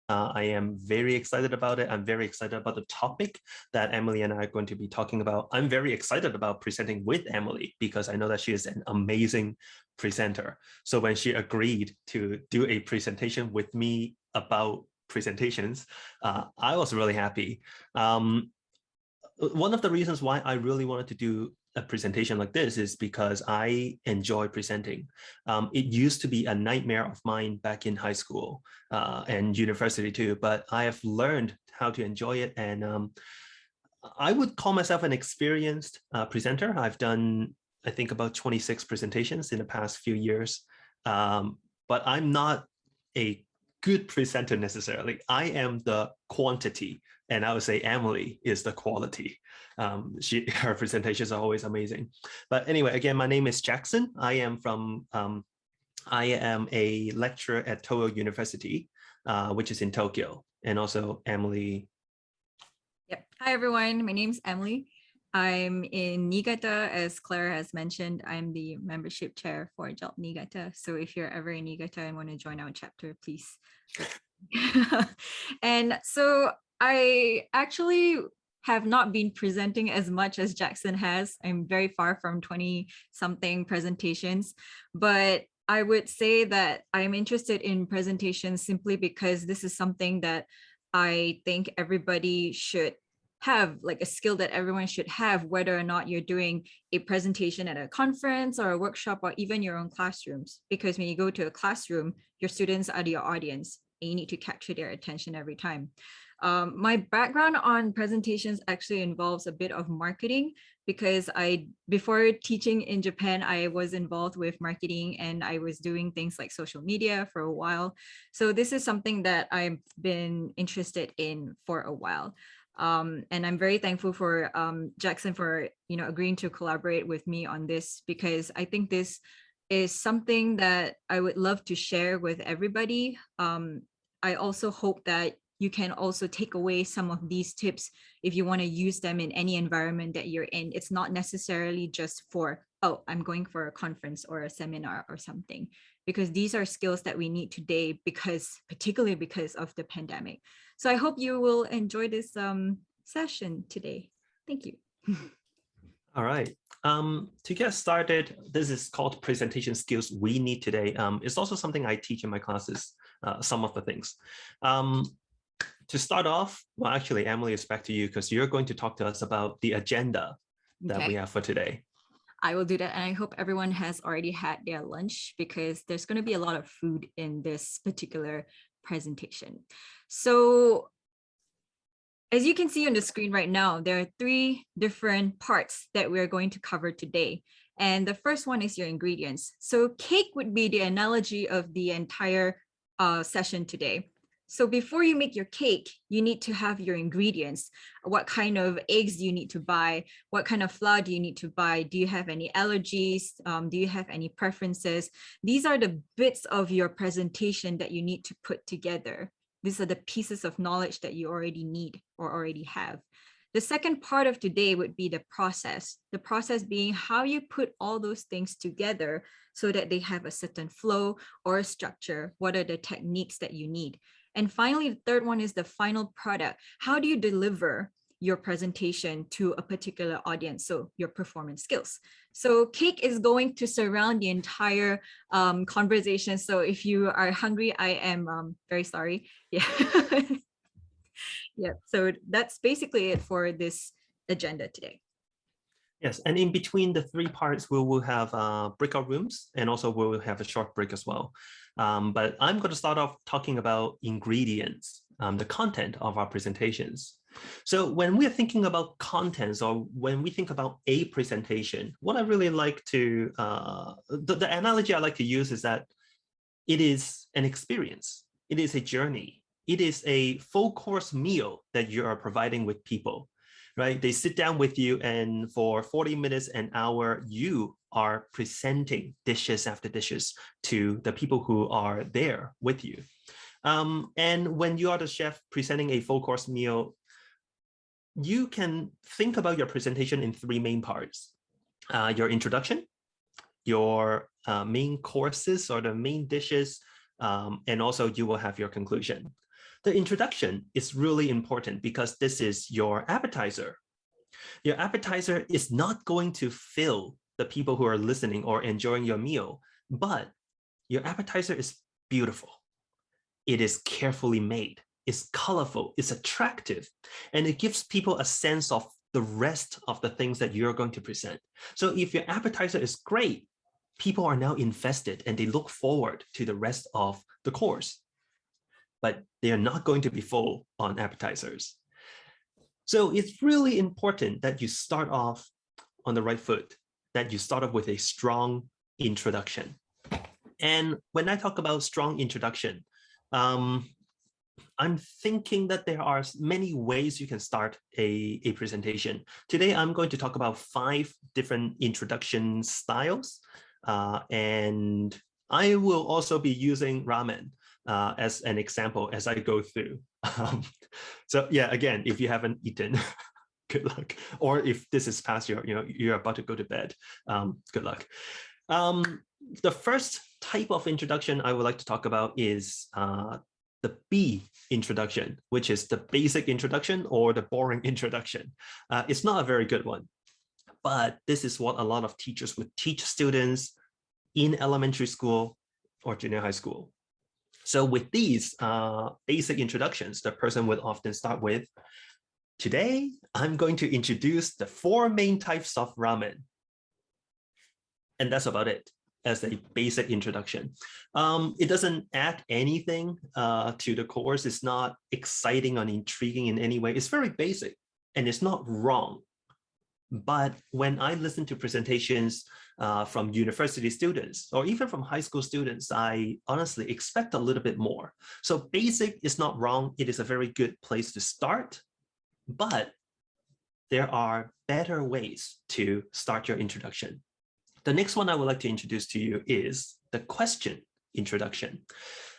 I am very excited about it. I'm very excited about the topic that Emily and I are going to be talking about. I'm very excited about presenting with Emily because I know that she is an amazing presenter. So when she agreed to do a presentation with me about presentations, I was really happy. One of the reasons why I really wanted to do a presentation like this is because I enjoy presenting. It used to be a nightmare of mine back in high school and university too, but I have learned how to enjoy it. And I would call myself an experienced presenter. I've done, I think, about 26 presentations in the past few years, but I'm not a good presenter necessarily. I am the quantity, and I would say Emily is the quality. Her presentations are always amazing. But anyway, again, my name is Jackson. I am a lecturer at Toyo University, which is in Tokyo, and also Emily. Yep. Hi, everyone. My name's Emily. I'm in Niigata, as Claire has mentioned. I'm the membership chair for JALT Niigata. So if you're ever in Niigata and want to join our chapter, please. And so I actually have not been presenting as much as Jackson has. I'm very far from 20-something presentations, but I would say that I'm interested in presentations simply because this is something that I think everybody should have, like a skill that everyone should have, whether or not you're doing a presentation at a conference or a workshop or even your own classrooms. Because when you go to a classroom, your students are your audience and you need to capture their attention every time. My background on presentations actually involves a bit of marketing because before teaching in Japan, I was involved with marketing and I was doing things like social media for a while. So this is something that I've been interested in for a while. And I'm very thankful for Jackson for agreeing to collaborate with me on this, because I think this is something that I would love to share with everybody. I also hope that you can also take away some of these tips if you want to use them in any environment that you're in. It's not necessarily just for, oh, I'm going for a conference or a seminar or something, because these are skills that we need today, particularly because of the pandemic. So I hope you will enjoy this session today. Thank you. All right. To get started, this is called presentation skills we need today. It's also something I teach in my classes, some of the things. To start off, well, actually, Emily, it's back to you because you're going to talk to us about the agenda that we have for today. I will do that. And I hope everyone has already had their lunch because there's going to be a lot of food in this particular presentation. So as you can see on the screen right now, there are 3 different parts that we're going to cover today. And the first one is your ingredients. So cake would be the analogy of the entire session today. So before you make your cake, you need to have your ingredients. What kind of eggs do you need to buy? What kind of flour do you need to buy? Do you have any allergies? Do you have any preferences? These are the bits of your presentation that you need to put together. These are the pieces of knowledge that you already need or already have. The second part of today would be the process being how you put all those things together so that they have a certain flow or a structure. What are the techniques that you need? And finally, the third one is the final product. How do you deliver your presentation to a particular audience? So your performance skills. So cake is going to surround the entire conversation. So if you are hungry, I am very sorry. Yeah. Yeah. So that's basically it for this agenda today. Yes, and in between the 3 parts, we will have breakout rooms, and also we will have a short break as well. But I'm going to start off talking about ingredients, the content of our presentations. So when we're thinking about contents, or when we think about a presentation, what I really like to, the analogy I like to use is that it is an experience. It is a journey. It is a full course meal that you are providing with people. Right? They sit down with you, and for 40 minutes, an hour, you are presenting dishes after dishes to the people who are there with you. And when you are the chef presenting a full course meal, you can think about your presentation in 3 main parts. Your introduction, your main courses or the main dishes, and also you will have your conclusion. the introduction is really important because this is your appetizer. Your appetizer is not going to fill the people who are listening or enjoying your meal, but your appetizer is beautiful. It is carefully made, it's colorful, it's attractive, and it gives people a sense of the rest of the things that you're going to present. So if your appetizer is great, people are now invested and they look forward to the rest of the course. But they are not going to be full on appetizers. So it's really important that you start off on the right foot, that you start off with a strong introduction. And when I talk about strong introduction, I'm thinking that there are many ways you can start a presentation. Today, I'm going to talk about 5 different introduction styles. And I will also be using ramen as an example as I go through. So yeah, again, if you haven't eaten, good luck. Or if this is past your, you're about to go to bed, good luck. The first type of introduction I would like to talk about is the B introduction, which is the basic introduction or the boring introduction. It's not a very good one, but this is what a lot of teachers would teach students in elementary school or junior high school. So with these basic introductions, the person would often start with, today, I'm going to introduce the 4 main types of ramen. And that's about it as a basic introduction. It doesn't add anything to the course. It's not exciting or intriguing in any way. It's very basic and it's not wrong. But when I listen to presentations from university students or even from high school students, I honestly expect a little bit more. So basic is not wrong. It is a very good place to start, but there are better ways to start your introduction. The next one I would like to introduce to you is the question introduction.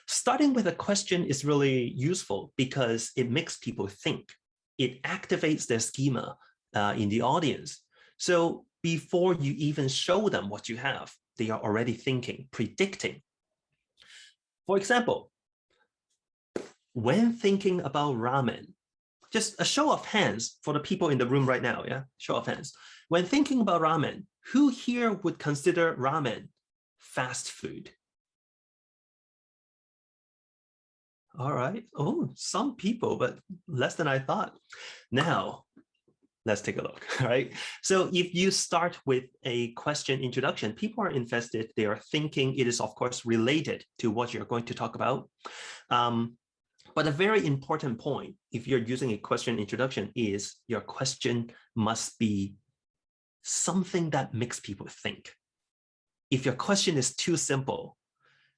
Starting with a question is really useful because it makes people think. It activates their schema in the audience. So before you even show them what you have, they are already thinking, predicting. For example, when thinking about ramen, just a show of hands for the people in the room right now, yeah? Show of hands. When thinking about ramen, who here would consider ramen fast food? All right. Oh, some people, but less than I thought. Now, let's take a look, right? So if you start with a question introduction, people are invested. They are thinking. It is, of course, related to what you're going to talk about. But a very important point, if you're using a question introduction, is your question must be something that makes people think. If your question is too simple,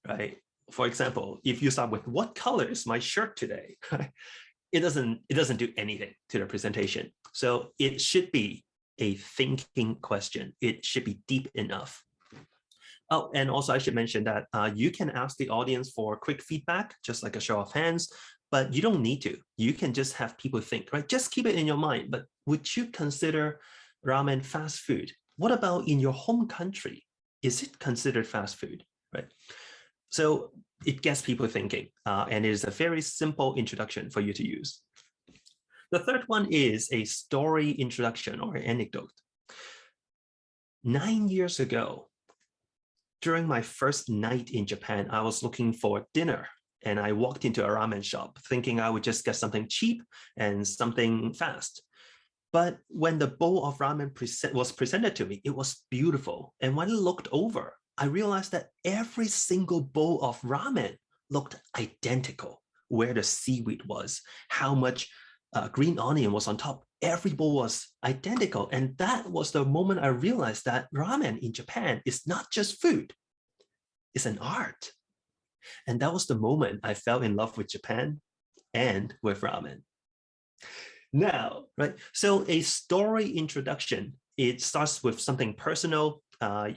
right? For example, if you start with, what color is my shirt today? It doesn't do anything to the presentation. So it should be a thinking question. It should be deep enough. Oh, and also I should mention that you can ask the audience for quick feedback, just like a show of hands, but you don't need to. You can just have people think, right? Just keep it in your mind. But would you consider ramen fast food? What about in your home country? Is it considered fast food, right? So it gets people thinking, and it is a very simple introduction for you to use. The third one is a story introduction or anecdote. 9 years ago, during my first night in Japan, I was looking for dinner and I walked into a ramen shop thinking I would just get something cheap and something fast. But when the bowl of ramen was presented to me, it was beautiful. And when I looked over, I realized that every single bowl of ramen looked identical. Where the seaweed was, how much green onion was on top. Every bowl was identical. And that was the moment I realized that ramen in Japan is not just food, it's an art. And that was the moment I fell in love with Japan and with ramen. Now, right, so a story introduction, it starts with something personal.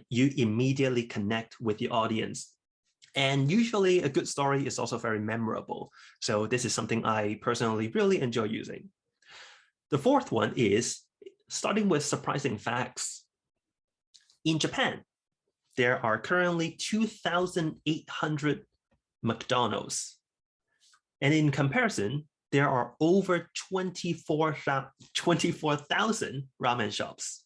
You immediately connect with the audience. And usually a good story is also very memorable. So this is something I personally really enjoy using. The fourth one is starting with surprising facts. In Japan, there are currently 2,800 McDonald's. And in comparison, there are over 24,000 ramen shops.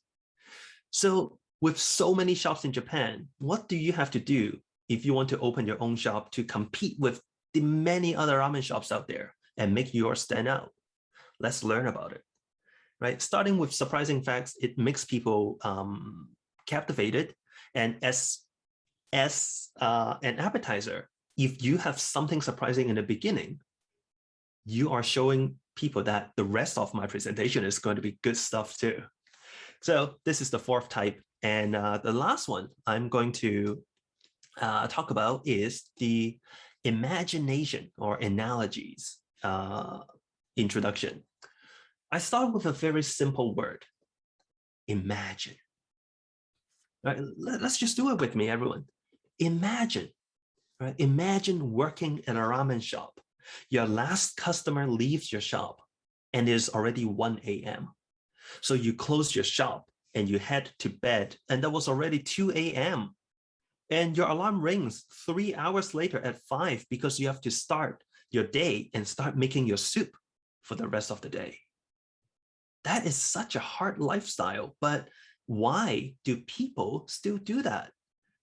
So with so many shops in Japan, what do you have to do if you want to open your own shop to compete with the many other ramen shops out there and make yours stand out? Let's learn about it, right? Starting with surprising facts, it makes people captivated. And as an appetizer, if you have something surprising in the beginning, you are showing people that the rest of my presentation is going to be good stuff too. So this is the fourth type. And the last one I'm going to talk about is the imagination or analogies introduction. I start with a very simple word, imagine. Right? Let's just do it with me, everyone. Imagine, right? Imagine working at a ramen shop. Your last customer leaves your shop and it's already 1 a.m. So you close your shop and you head to bed and that was already 2 a.m. And your alarm rings 3 hours later at 5 because you have to start your day and start making your soup for the rest of the day. That is such a hard lifestyle, but why do people still do that,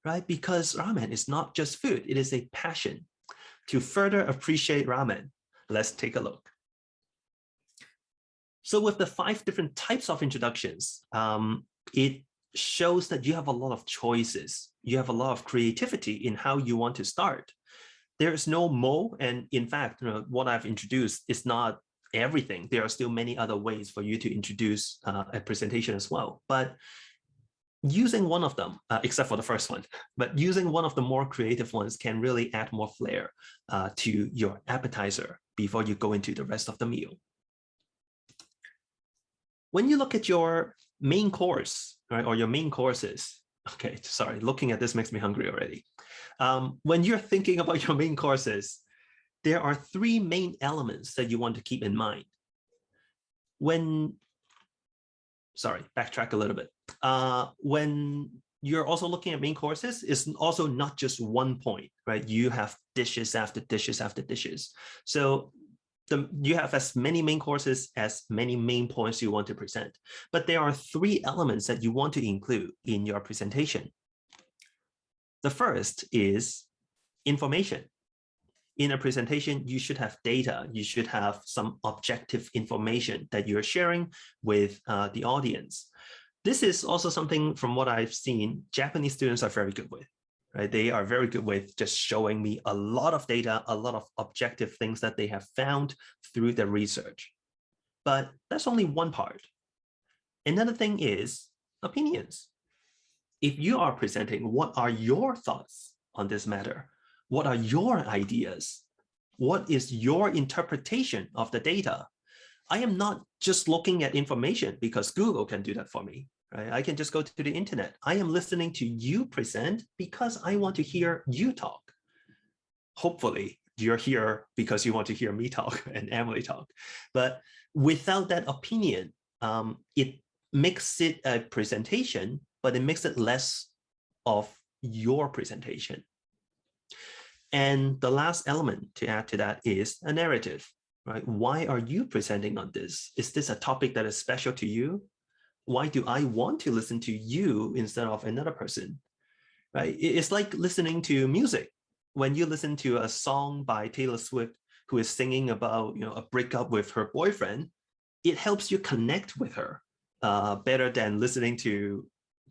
right? Because ramen is not just food, it is a passion. To further appreciate ramen, let's take a look. So with the 5 different types of introductions, it shows that you have a lot of choices. You have a lot of creativity in how you want to start. There is no mo, and in fact, what I've introduced is not everything. There are still many other ways for you to introduce a presentation as well. But using one of them, except for the first one, but using one of the more creative ones can really add more flair to your appetizer before you go into the rest of the meal. When you look at your main course, right, or your main courses, okay, sorry, looking at this makes me hungry already. When you're thinking about your main courses, there are 3 main elements that you want to keep in mind. Backtrack a little bit. When you're also looking at main courses, it's also not just one point, right? You have dishes after dishes after dishes. So you have as many main courses as many main points you want to present. But there are 3 elements that you want to include in your presentation. The first is information. In a presentation, you should have data. You should have some objective information that you're sharing with the audience. This is also something from what I've seen, Japanese students are very good with. Right? They are very good with just showing me a lot of data, a lot of objective things that they have found through their research. But that's only one part. Another thing is opinions. If you are presenting, what are your thoughts on this matter? What are your ideas? What is your interpretation of the data? I am not just looking at information because Google can do that for me. Right? I can just go to the internet. I am listening to you present because I want to hear you talk. Hopefully, you're here because you want to hear me talk and Emily talk. But without that opinion, it makes it a presentation, but it makes it less of your presentation. And the last element to add to that is a narrative. Right? Why are you presenting on this? Is this a topic that is special to you? Why do I want to listen to you instead of another person? Right? It's like listening to music. When you listen to a song by Taylor Swift, who is singing about a breakup with her boyfriend, it helps you connect with her better than listening to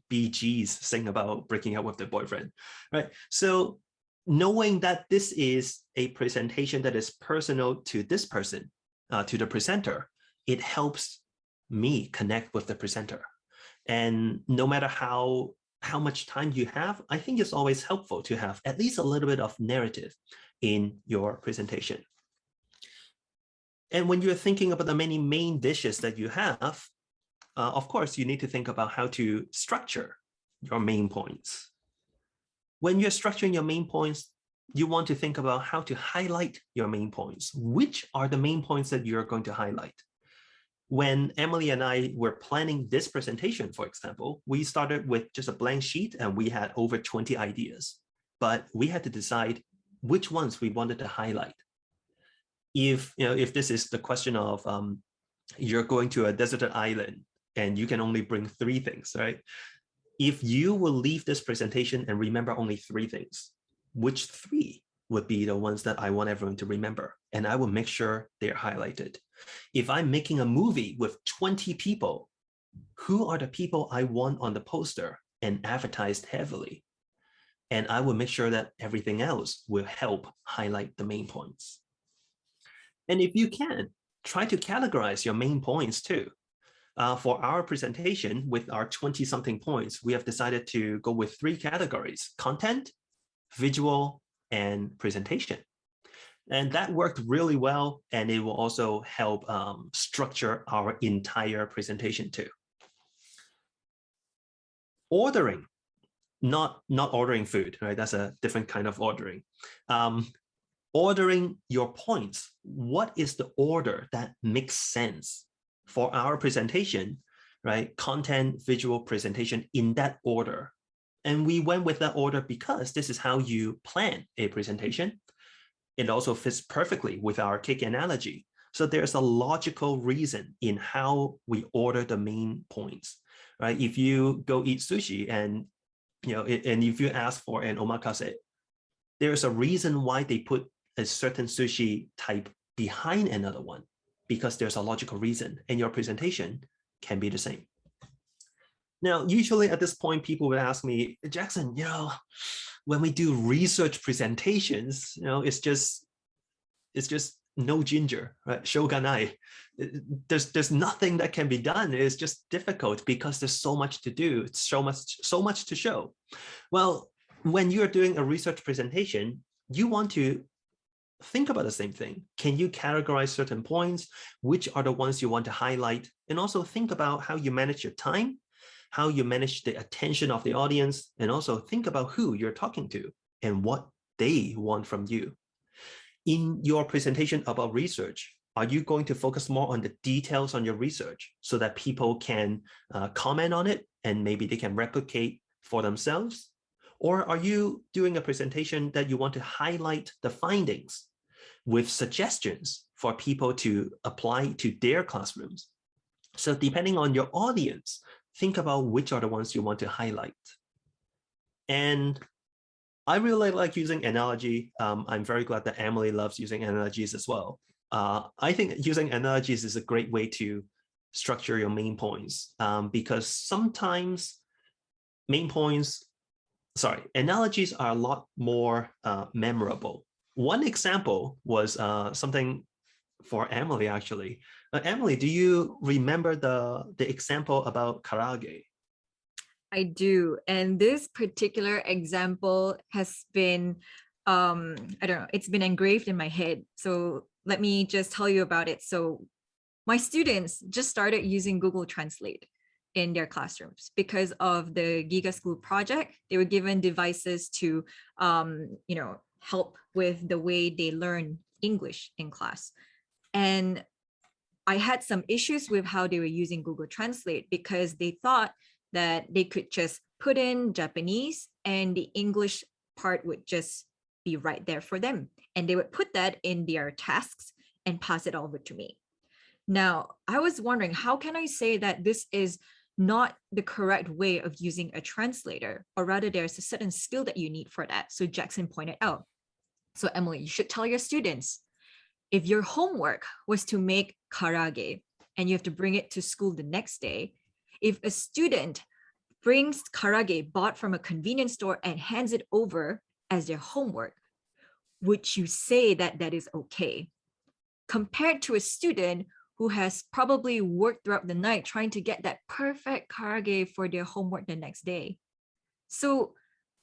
Bee Gees sing about breaking up with their boyfriend. Right? So knowing that this is a presentation that is personal to this person, to the presenter, it helps me connect with the presenter. And no matter how much time you have, I think it's always helpful to have at least a little bit of narrative in your presentation. And when you're thinking about the many main dishes that you have, of course, you need to think about how to structure your main points. When you're structuring your main points, you want to think about how to highlight your main points. Which are the main points that you're going to highlight? When Emily and I were planning this presentation, for example, we started with just a blank sheet and we had over 20 ideas, but we had to decide which ones we wanted to highlight. if this is the question of you're going to a deserted island and you can only bring 3 things, right? If you will leave this presentation and remember only 3 things, which 3 would be the ones that I want everyone to remember? And I will make sure they're highlighted. If I'm making a movie with 20 people, who are the people I want on the poster and advertised heavily? And I will make sure that everything else will help highlight the main points. And if you can, try to categorize your main points too. For our presentation with our 20-something points, we have decided to go with 3 categories: content, visual, and presentation. And that worked really well, and it will also help structure our entire presentation too. Ordering, not ordering food, right? That's a different kind of ordering. Ordering your points. What is the order that makes sense for our presentation, right? Content, visual, presentation, in that order. And we went with that order because this is how you plan a presentation. It also fits perfectly with our cake analogy. So there's a logical reason in how we order the main points, right? If you go eat sushi and if you ask for an omakase, there's a reason why they put a certain sushi type behind another one, because there's a logical reason, and your presentation can be the same. Now, usually at this point, people would ask me, Jackson, when we do research presentations, it's just no ginger, right? Shoganai. There's nothing that can be done. It's just difficult because there's so much to do. It's so much to show. Well, when you're doing a research presentation, you want to think about the same thing. Can you categorize certain points? Which are the ones you want to highlight? And also think about how you manage your time, how you manage the attention of the audience, and also think about who you're talking to and what they want from you. In your presentation about research, are you going to focus more on the details on your research so that people can comment on it and maybe they can replicate for themselves? Or are you doing a presentation that you want to highlight the findings with suggestions for people to apply to their classrooms? So depending on your audience, think about which are the ones you want to highlight. And I really like using analogy. I'm very glad that Emily loves using analogies as well. I think using analogies is a great way to structure your main points, because sometimes analogies are a lot more memorable. One example was something for Emily, actually. Emily, do you remember the example about karaage? I do. And this particular example has been, I don't know, it's been engraved in my head. So let me just tell you about it. So my students just started using Google Translate in their classrooms because of the Giga School project. They were given devices to, help with the way they learn English in class. And I had some issues with how they were using Google Translate because they thought that they could just put in Japanese and the English part would just be right there for them. And they would put that in their tasks and pass it over to me. Now, I was wondering, how can I say that this is not the correct way of using a translator, or rather there's a certain skill that you need for that? So Jackson pointed out. So Emily, you should tell your students, if your homework was to make karaage and you have to bring it to school the next day, if a student brings karaage bought from a convenience store and hands it over as their homework, would you say that that is okay? Compared to a student who has probably worked throughout the night trying to get that perfect karaage for their homework the next day. So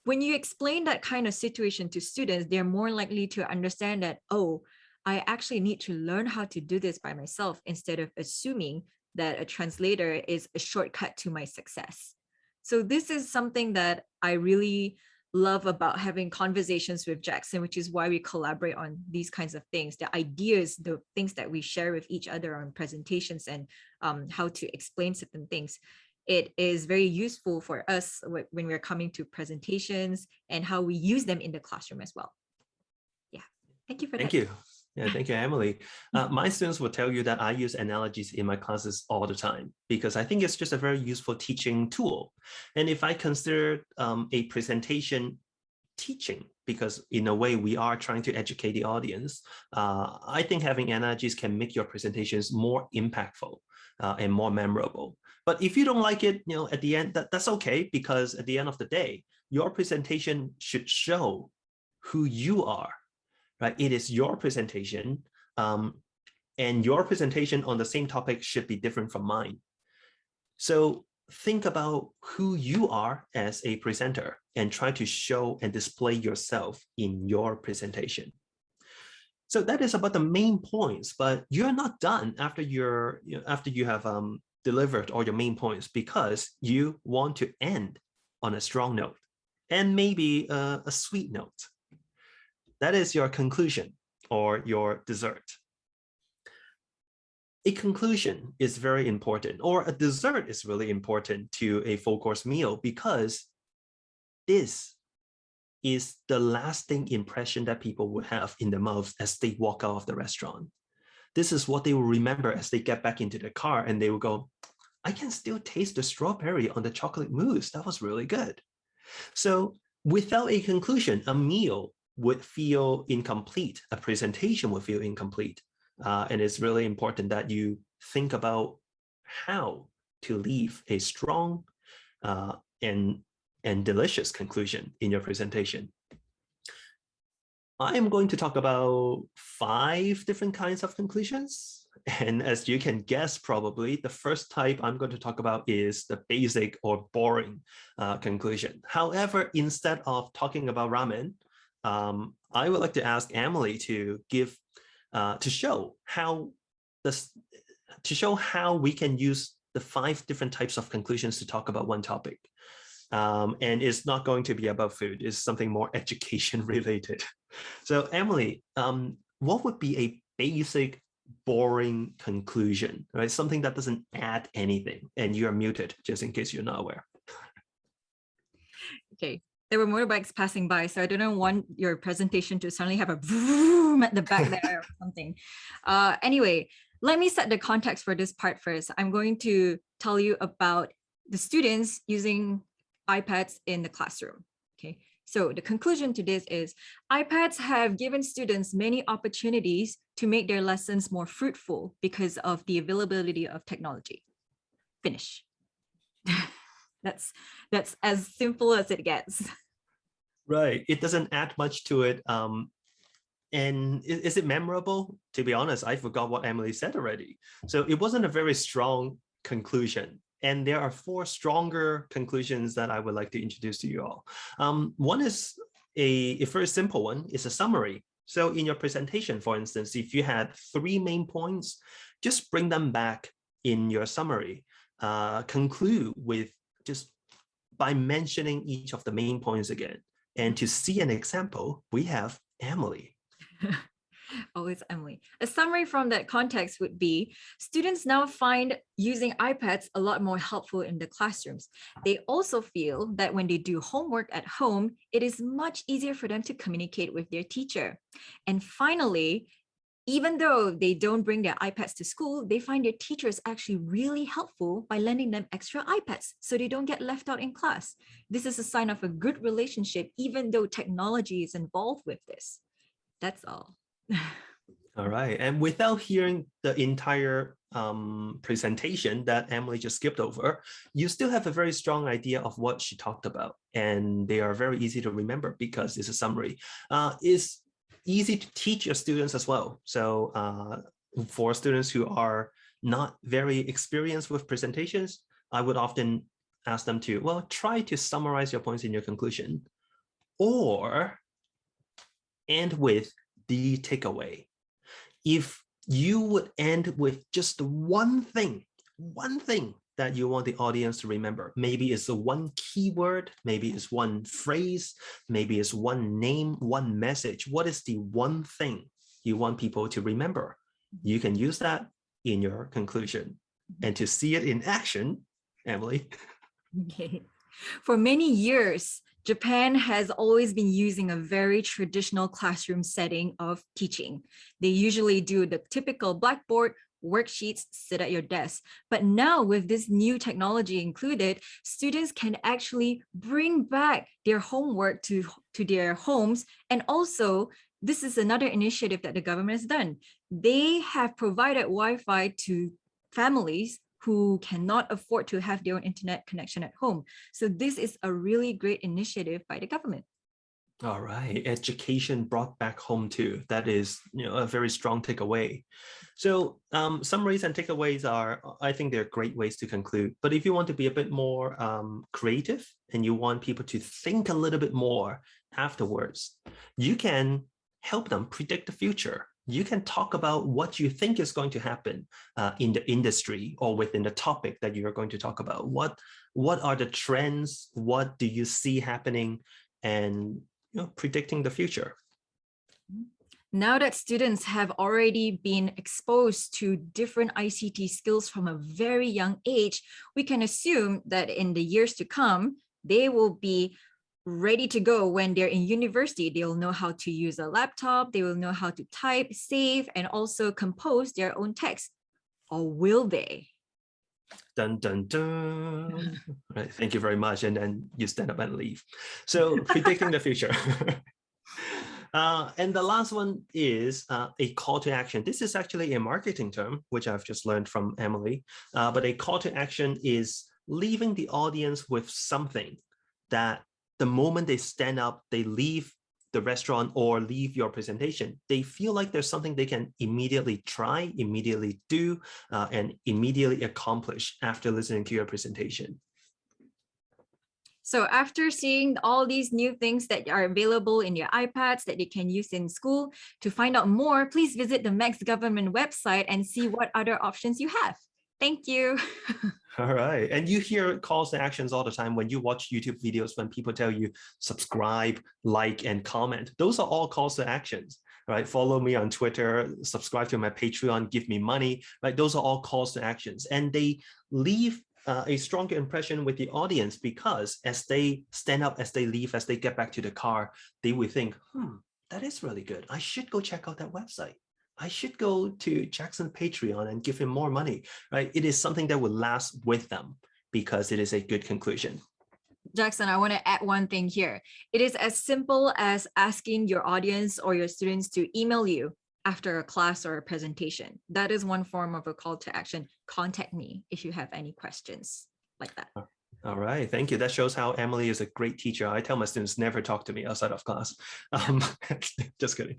when you explain that kind of situation to students, they're more likely to understand that, oh, I actually need to learn how to do this by myself instead of assuming that a translator is a shortcut to my success. So this is something that I really love about having conversations with Jackson, which is why we collaborate on these kinds of things, the ideas, the things that we share with each other on presentations and how to explain certain things. It is very useful for us when we're coming to presentations and how we use them in the classroom as well. Yeah, thank you for that. Thank you. Yeah, thank you, Emily. My students will tell you that I use analogies in my classes all the time because I think it's just a very useful teaching tool. And if I consider a presentation teaching, because in a way we are trying to educate the audience, I think having analogies can make your presentations more impactful and more memorable. But if you don't like it, at the end, that's okay, because at the end of the day, your presentation should show who you are, right? It is your presentation, and your presentation on the same topic should be different from mine. So think about who you are as a presenter and try to show and display yourself in your presentation. So that is about the main points, but you're not done after you have delivered all your main points, because you want to end on a strong note and maybe a sweet note. That is your conclusion or your dessert. A conclusion is very important, or a dessert is really important to a full course meal, because this is the lasting impression that people would have in their mouths as they walk out of the restaurant. This is what they will remember as they get back into the car, and they will go, I can still taste the strawberry on the chocolate mousse. That was really good. So without a conclusion, a meal would feel incomplete. A presentation would feel incomplete. And it's really important that you think about how to leave a strong and delicious conclusion in your presentation. I am going to talk about 5 different kinds of conclusions. And as you can guess, probably the first type I'm going to talk about is the basic or boring conclusion. However, instead of talking about ramen, I would like to ask Emily to give to show how we can use the 5 different types of conclusions to talk about one topic. And it's not going to be about food. It's something more education related. So Emily, what would be a basic boring conclusion, right? Something that doesn't add anything, and you're muted just in case you're not aware. Okay. There were motorbikes passing by, so I don't want your presentation to suddenly have a vroom at the back there or something. Anyway, let me set the context for this part first. I'm going to tell you about the students using iPads in the classroom. Okay. So the conclusion to this is iPads have given students many opportunities to make their lessons more fruitful because of the availability of technology. Finish. That's as simple as it gets. Right. It doesn't add much to it. And is it memorable? To be honest, I forgot what Emily said already. So it wasn't a very strong conclusion. And there are 4 stronger conclusions that I would like to introduce to you all. One is a very simple one. It's a summary. So in your presentation, for instance, if you had 3 main points, just bring them back in your summary. Conclude with just by mentioning each of the main points again. And to see an example, we have Emily. Always Emily. A summary from that context would be, students now find using iPads a lot more helpful in the classrooms. They also feel that when they do homework at home, it is much easier for them to communicate with their teacher. And finally, even though they don't bring their iPads to school, they find their teachers actually really helpful by lending them extra iPads so they don't get left out in class. This is a sign of a good relationship, even though technology is involved with this. That's all. All right. And without hearing the entire presentation that Emily just skipped over, you still have a very strong idea of what she talked about. And they are very easy to remember because it's a summary. It's easy to teach your students as well. So for students who are not very experienced with presentations, I would often ask them to, well, try to summarize your points in your conclusion, or end with the takeaway. If you would end with just one thing that you want the audience to remember, maybe it's a one keyword, maybe it's one phrase, maybe it's one name, one message. What is the one thing you want people to remember? You can use that in your conclusion. And to see it in action, Emily. Okay. For many years, Japan has always been using a very traditional classroom setting of teaching. They usually do the typical blackboard, worksheets, sit at your desk. But now with this new technology included, students can actually bring back their homework to their homes. And also, this is another initiative that the government has done. They have provided Wi-Fi to families who cannot afford to have their own internet connection at home. So this is a really great initiative by the government. All right, education brought back home too. That is, a very strong takeaway. So summaries and takeaways are, I think they're great ways to conclude. But if you want to be a bit more creative and you want people to think a little bit more afterwards, you can help them predict the future. You can talk about what you think is going to happen in the industry or within the topic that you're going to talk about. What are the trends? What do you see happening? And predicting the future. Now that students have already been exposed to different ICT skills from a very young age, we can assume that in the years to come, they will be ready to go when they're in university. They'll know how to use a laptop, they will know how to type, save, and also compose their own text. Or will they? Dun, dun, dun. Right, thank you very much. And then you stand up and leave. So predicting the future. And the last one is a call to action. This is actually a marketing term, which I've just learned from Emily. But a call to action is leaving the audience with something that the moment they stand up, they leave the restaurant or leave your presentation, they feel like there's something they can immediately try, immediately do, and immediately accomplish after listening to your presentation. So after seeing all these new things that are available in your iPads that you can use in school, to find out more, please visit the Max government website and see what other options you have. Thank you. All right. And you hear calls to actions all the time when you watch YouTube videos, when people tell you subscribe, like, and comment. Those are all calls to actions, right? Follow me on Twitter, subscribe to my Patreon, give me money, right? Those are all calls to actions. And they leave a stronger impression with the audience because as they stand up, as they leave, as they get back to the car, they will think, that is really good. I should go check out that website. I should go to Jackson's Patreon and give him more money, right? It is something that will last with them because it is a good conclusion. Jackson, I want to add one thing here. It is as simple as asking your audience or your students to email you after a class or a presentation. That is one form of a call to action. Contact me if you have any questions like that. All right, thank you. That shows how Emily is a great teacher. I tell my students never talk to me outside of class. Just kidding.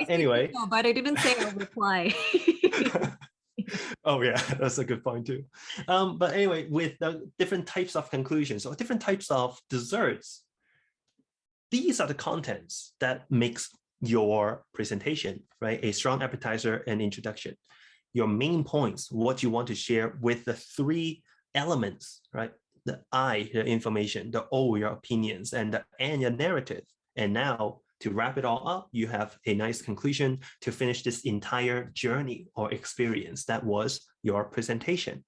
Anyway. No, but I didn't say I'll reply. Oh yeah, that's a good point too. But anyway, with the different types of conclusions or different types of desserts, these are the contents that makes your presentation, right? A strong appetizer and introduction. Your main points, what you want to share with the three elements, right? The I, your information, the O, your opinions, and the N, your narrative. And now to wrap it all up, you have a nice conclusion to finish this entire journey or experience that was your presentation.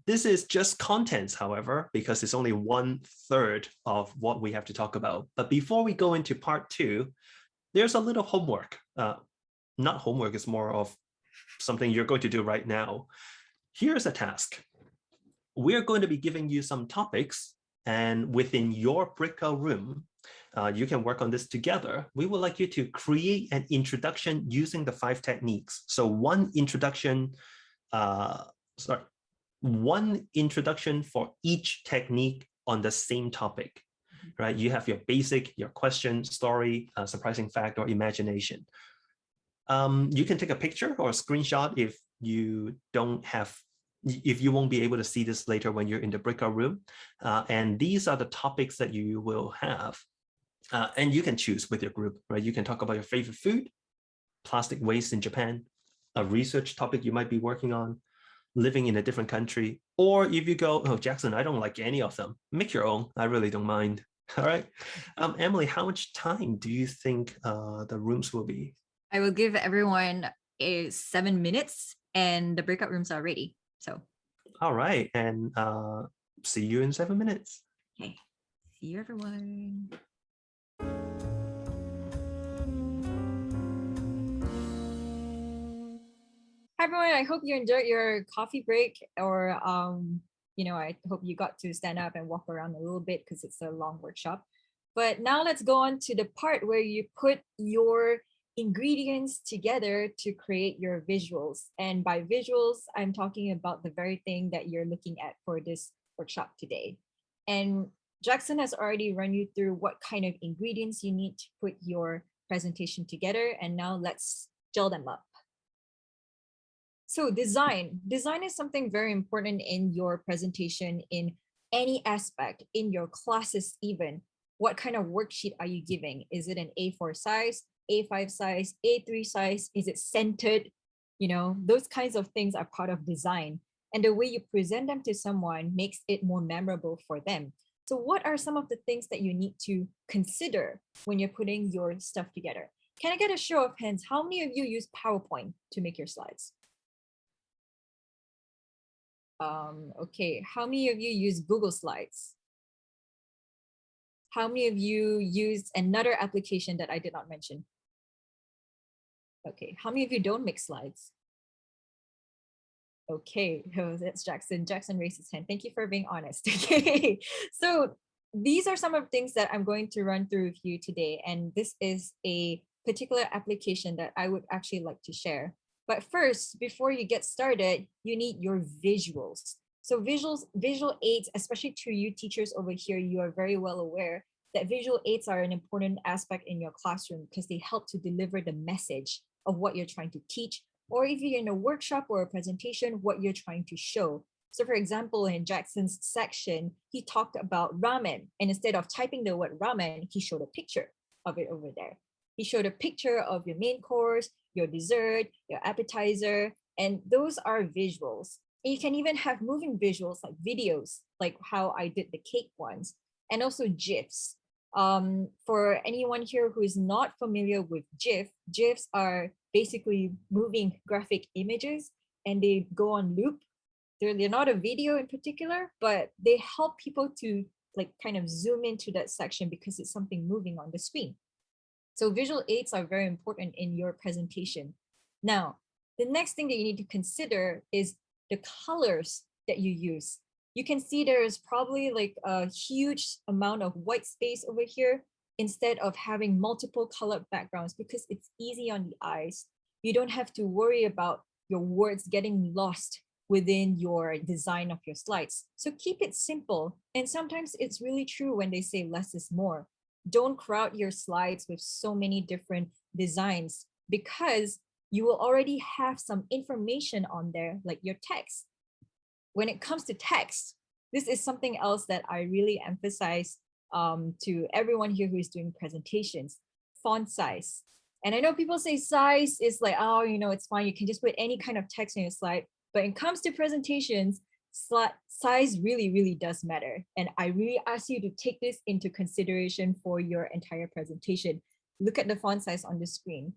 This is just contents, however, because it's only 1/3 of what we have to talk about. But before we go into part 2, there's a little homework. Not homework, it's more of something you're going to do right now. Here's a task. We're going to be giving you some topics, and within your breakout room, you can work on this together. We would like you to create an introduction using the 5 techniques. So one introduction for each technique on the same topic, right? You have your basic, your question, story, surprising fact, or imagination. You can take a picture or a screenshot if you won't be able to see this later when you're in the breakout room. And these are the topics that you will have. And you can choose with your group, right? You can talk about your favorite food, plastic waste in Japan, a research topic you might be working on, living in a different country, or if you go, oh, Jackson, I don't like any of them, make your own. I really don't mind. All right. Emily, how much time do you think the rooms will be? I will give everyone 7 minutes and the breakout rooms are ready. So. All right. And see you in 7 minutes. Okay. See you, everyone. Hi, everyone. I hope you enjoyed your coffee break, or I hope you got to stand up and walk around a little bit because it's a long workshop. But now let's go on to the part where you put your ingredients together to create your visuals. And by visuals, I'm talking about the very thing that you're looking at for this workshop today. And Jackson has already run you through what kind of ingredients you need to put your presentation together. And now let's gel them up. So design is something very important in your presentation, in any aspect, in your classes even. What kind of worksheet are you giving? Is it an A4 size, A5 size, A3 size? Is it centered? Those kinds of things are part of design. And the way you present them to someone makes it more memorable for them. So what are some of the things that you need to consider when you're putting your stuff together? Can I get a show of hands? How many of you use PowerPoint to make your slides? Okay, how many of you use Google Slides? How many of you use another application that I did not mention? Okay, how many of you don't make slides? Okay, oh, that's Jackson. Jackson raised his hand. Thank you for being honest. Okay, so these are some of the things that I'm going to run through with you today. And this is a particular application that I would actually like to share. But first, before you get started, you need your visuals. So visual aids, especially to you teachers over here, you are very well aware that visual aids are an important aspect in your classroom because they help to deliver the message of what you're trying to teach, or if you're in a workshop or a presentation, what you're trying to show. So for example, in Jackson's section, he talked about ramen, and instead of typing the word ramen, he showed a picture of it over there. He showed a picture of your main course, your dessert, your appetizer, and those are visuals. And you can even have moving visuals like videos, like how I did the cake ones, and also GIFs. For anyone here who is not familiar with GIFs are basically moving graphic images, and they go on loop. They're not a video in particular, but they help people to kind of zoom into that section because it's something moving on the screen. So visual aids are very important in your presentation. Now, the next thing that you need to consider is the colors that you use. You can see there is probably a huge amount of white space over here instead of having multiple colored backgrounds because it's easy on the eyes. You don't have to worry about your words getting lost within your design of your slides. So keep it simple. And sometimes it's really true when they say less is more. Don't crowd your slides with so many different designs because you will already have some information on there, like your text. When it comes to text, this is something else that I really emphasize to everyone here who is doing presentations. Font size. And I know people say size is like, oh, it's fine. You can just put any kind of text on your slide. But when it comes to presentations, size really, really does matter. And I really ask you to take this into consideration for your entire presentation. Look at the font size on the screen.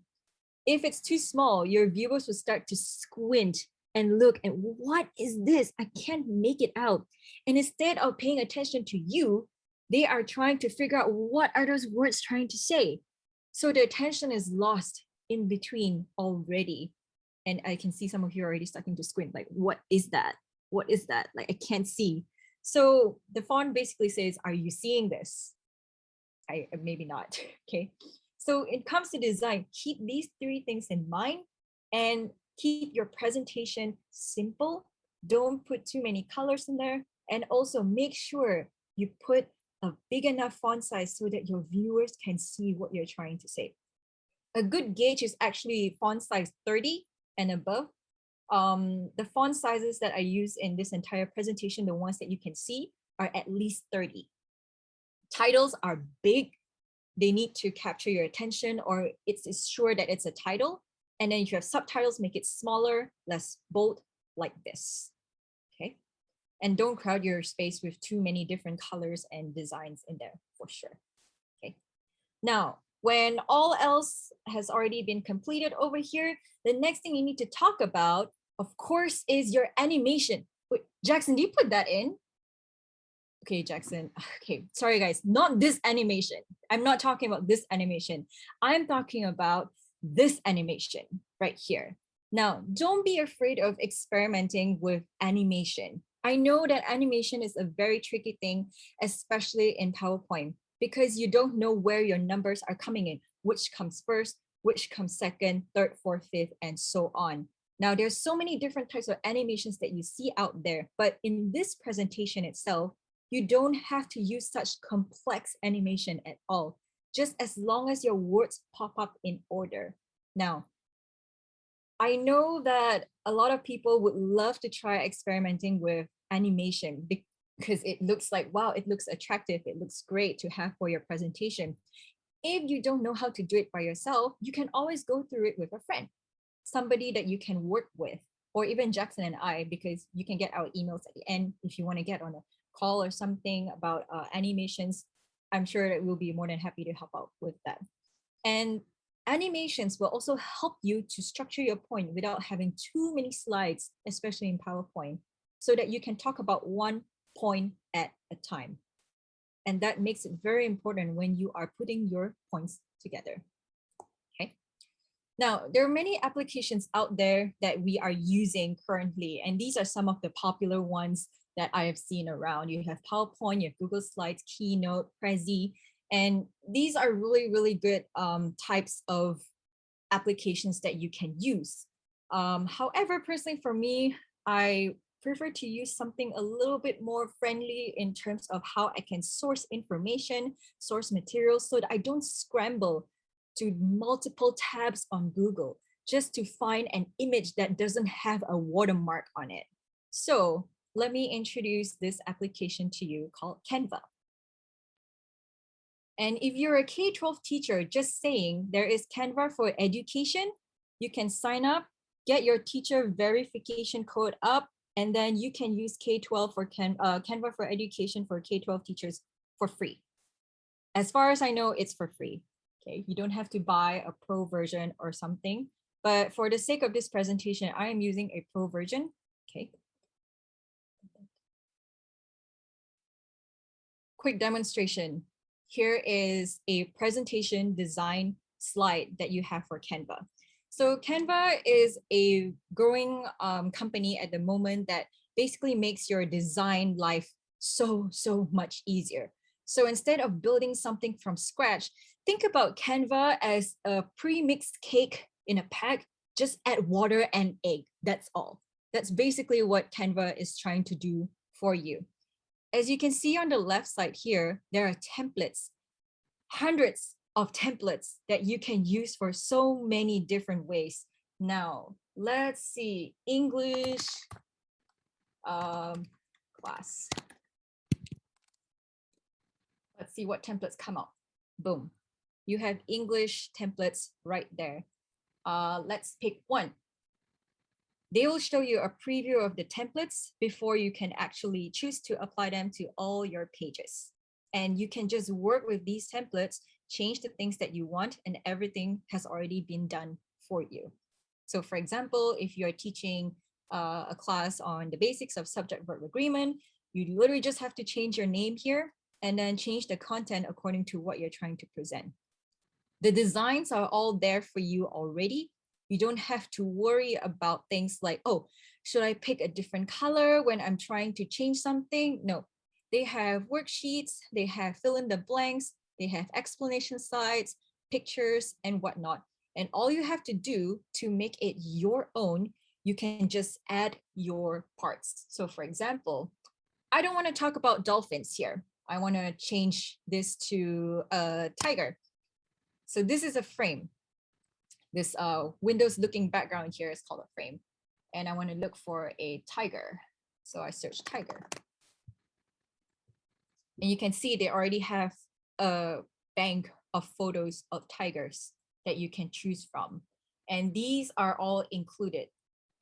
If it's too small, your viewers will start to squint and look and what is this? I can't make it out. And instead of paying attention to you, they are trying to figure out what are those words trying to say. So the attention is lost in between already. And I can see some of you already starting to squint, like, what is that? What is that? Like, I can't see. So the font basically says, are you seeing this? Maybe not, okay? So it comes to design, keep these three things in mind and keep your presentation simple. Don't put too many colors in there. And also make sure you put a big enough font size so that your viewers can see what you're trying to say. A good gauge is actually font size 30 and above. The font sizes that I use in this entire presentation, the ones that you can see, are at least 30. Titles are big. They need to capture your attention, or it's sure that it's a title. And then if you have subtitles, make it smaller, less bold, like this, okay? And don't crowd your space with too many different colors and designs in there, for sure, okay? Now, when all else has already been completed over here, the next thing you need to talk about, of course, is your animation. Wait, Jackson, do you put that in? Okay, Jackson. Okay, sorry guys, not this animation. I'm not talking about this animation. I'm talking about this animation right here. Now, don't be afraid of experimenting with animation. I know that animation is a very tricky thing, especially in PowerPoint, because you don't know where your numbers are coming in, which comes first, which comes second, third, fourth, fifth, and so on. Now, there's so many different types of animations that you see out there, but in this presentation itself, you don't have to use such complex animation at all, just as long as your words pop up in order. Now, I know that a lot of people would love to try experimenting with animation because it looks like, wow, it looks attractive, it looks great to have for your presentation. If you don't know how to do it by yourself, you can always go through it with a friend, somebody that you can work with, or even Jackson and I, because you can get our emails at the end if you want to get on a call or something about animations. I'm sure that we'll be more than happy to help out with that. And animations will also help you to structure your point without having too many slides, especially in PowerPoint, so that you can talk about one point at a time. And that makes it very important when you are putting your points together. Okay. Now, there are many applications out there that we are using currently, and these are some of the popular ones that I have seen around. You have PowerPoint, you have Google Slides, Keynote, Prezi, and these are really, really good types of applications that you can use. However, personally for me, I prefer to use something a little bit more friendly in terms of how I can source information, source materials, so that I don't scramble to multiple tabs on Google just to find an image that doesn't have a watermark on it. So let me introduce this application to you called Canva. And if you're a K-12 teacher, just saying there is Canva for education, you can sign up, get your teacher verification code up, and then you can use K-12 for Canva for education for K-12 teachers for free. As far as I know, it's for free. Okay, you don't have to buy a pro version or something, but for the sake of this presentation, I am using a pro version. Okay. Quick demonstration. Here is a presentation design slide that you have for Canva. So Canva is a growing company at the moment that basically makes your design life so much easier. So instead of building something from scratch, think about Canva as a pre-mixed cake in a pack. Just add water and egg, that's all. That's basically what Canva is trying to do for you. As you can see on the left side here, there are templates, hundreds of templates that you can use for so many different ways. Now, let's see, English class. Let's see what templates come up. Boom. You have English templates right there. Let's pick one. They will show you a preview of the templates before you can actually choose to apply them to all your pages. And you can just work with these templates, change the things that you want, and everything has already been done for you. So for example, if you're teaching a class on the basics of subject-verb agreement, you literally just have to change your name here and then change the content according to what you're trying to present. The designs are all there for you already. You don't have to worry about things like, oh, should I pick a different color when I'm trying to change something? No, they have worksheets, they have fill in the blanks, they have explanation slides, pictures, and whatnot. And all you have to do to make it your own, you can just add your parts. So for example, I don't want to talk about dolphins here. I want to change this to a tiger. So this is a frame. This Windows looking background here is called a frame. And I want to look for a tiger. So I search tiger. And you can see they already have a bank of photos of tigers that you can choose from. And these are all included.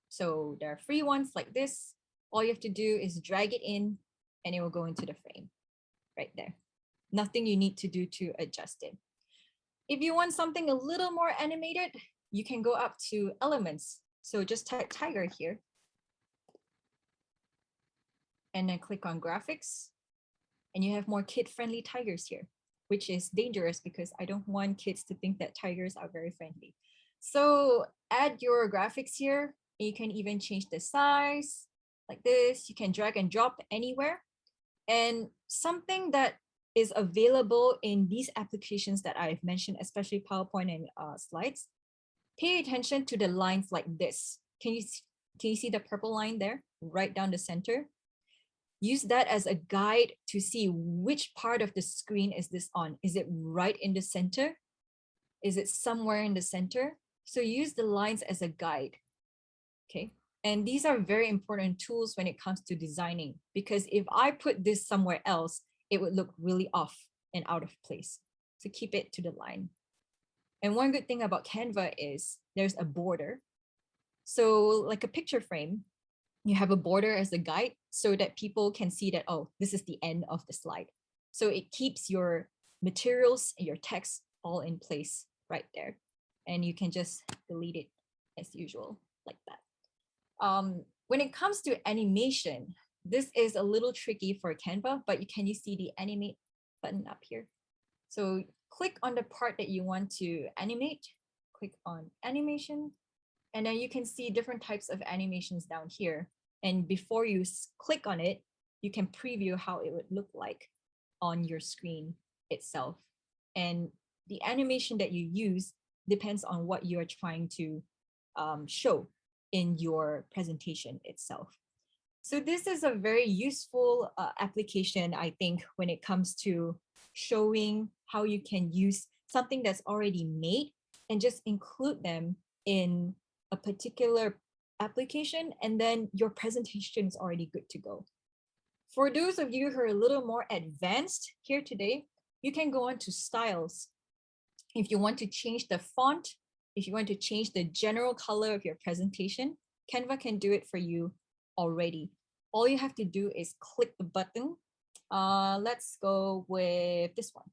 So there are free ones like this. All you have to do is drag it in and it will go into the frame right there. Nothing you need to do to adjust it. If you want something a little more animated, you can go up to elements. So just type tiger here. And then click on graphics. And you have more kid-friendly tigers here, which is dangerous because I don't want kids to think that tigers are very friendly. So add your graphics here. You can even change the size like this. You can drag and drop anywhere. And something that is available in these applications that I've mentioned, especially PowerPoint and slides, pay attention to the lines like this. Can you see the purple line there, right down the center? Use that as a guide to see which part of the screen is this on. Is it right in the center? Is it somewhere in the center? So use the lines as a guide, okay? And these are very important tools when it comes to designing, because if I put this somewhere else, it would look really off and out of place. So keep it to the line. And one good thing about Canva is there's a border. So like a picture frame, you have a border as a guide so that people can see that, oh, this is the end of the slide. So it keeps your materials and your text all in place right there. And you can just delete it as usual, like that. When it comes to animation, this is a little tricky for Canva, but can you see the animate button up here? So click on the part that you want to animate, click on animation, and then you can see different types of animations down here. And before you click on it, you can preview how it would look like on your screen itself. And the animation that you use depends on what you're trying to show in your presentation itself. So this is a very useful application, I think, when it comes to showing how you can use something that's already made and just include them in a particular application, and then your presentation is already good to go. For those of you who are a little more advanced here today, you can go on to styles. If you want to change the font, if you want to change the general color of your presentation, Canva can do it for you already. All you have to do is click the button. Let's go with this one.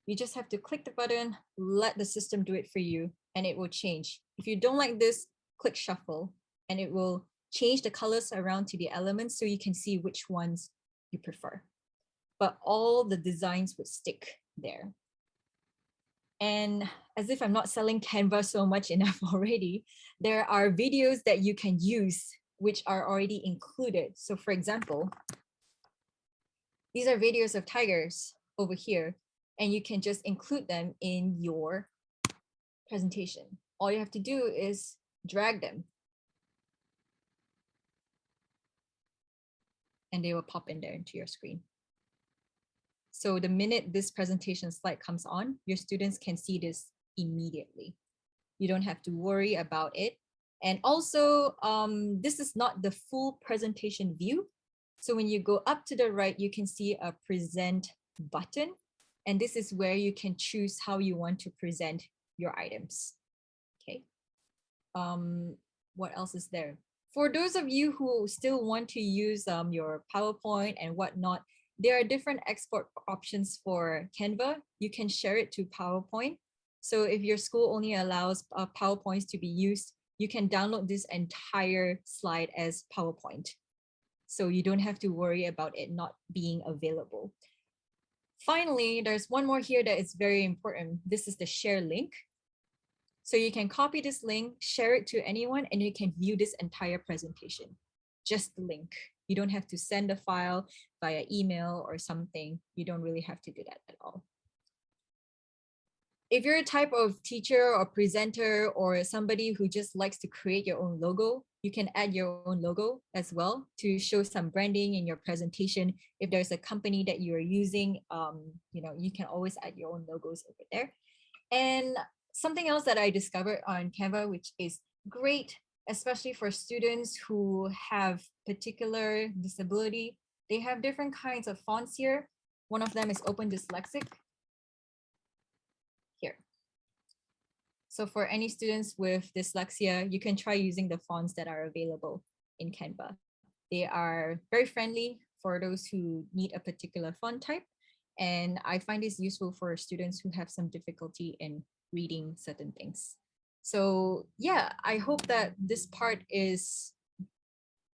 You just have to click the button, let the system do it for you, and it will change. If you don't like this, click shuffle, and it will change the colors around to the elements so you can see which ones you prefer. But all the designs would stick there. And as if I'm not selling Canva so much enough already, there are videos that you can use which are already included. So for example, these are videos of tigers over here, and you can just include them in your presentation. All you have to do is drag them, and they will pop in there into your screen. So the minute this presentation slide comes on, your students can see this immediately. You don't have to worry about it. And also, this is not the full presentation view. So when you go up to the right, you can see a present button. And this is where you can choose how you want to present your items. Okay. What else is there? For those of you who still want to use your PowerPoint and whatnot, there are different export options for Canva. You can share it to PowerPoint. So if your school only allows PowerPoints to be used, you can download this entire slide as PowerPoint. So you don't have to worry about it not being available. Finally, there's one more here that is very important. This is the share link. So you can copy this link, share it to anyone, and you can view this entire presentation. Just the link. You don't have to send a file via email or something. You don't really have to do that at all. If you're a type of teacher or presenter or somebody who just likes to create your own logo, you can add your own logo as well to show some branding in your presentation. If there's a company that you're using, you can always add your own logos over there. And something else that I discovered on Canva, which is great, especially for students who have particular disability, they have different kinds of fonts here. One of them is Open Dyslexic. Here. So for any students with dyslexia, you can try using the fonts that are available in Canva. They are very friendly for those who need a particular font type. And I find this useful for students who have some difficulty in reading certain things. So yeah, I hope that this part is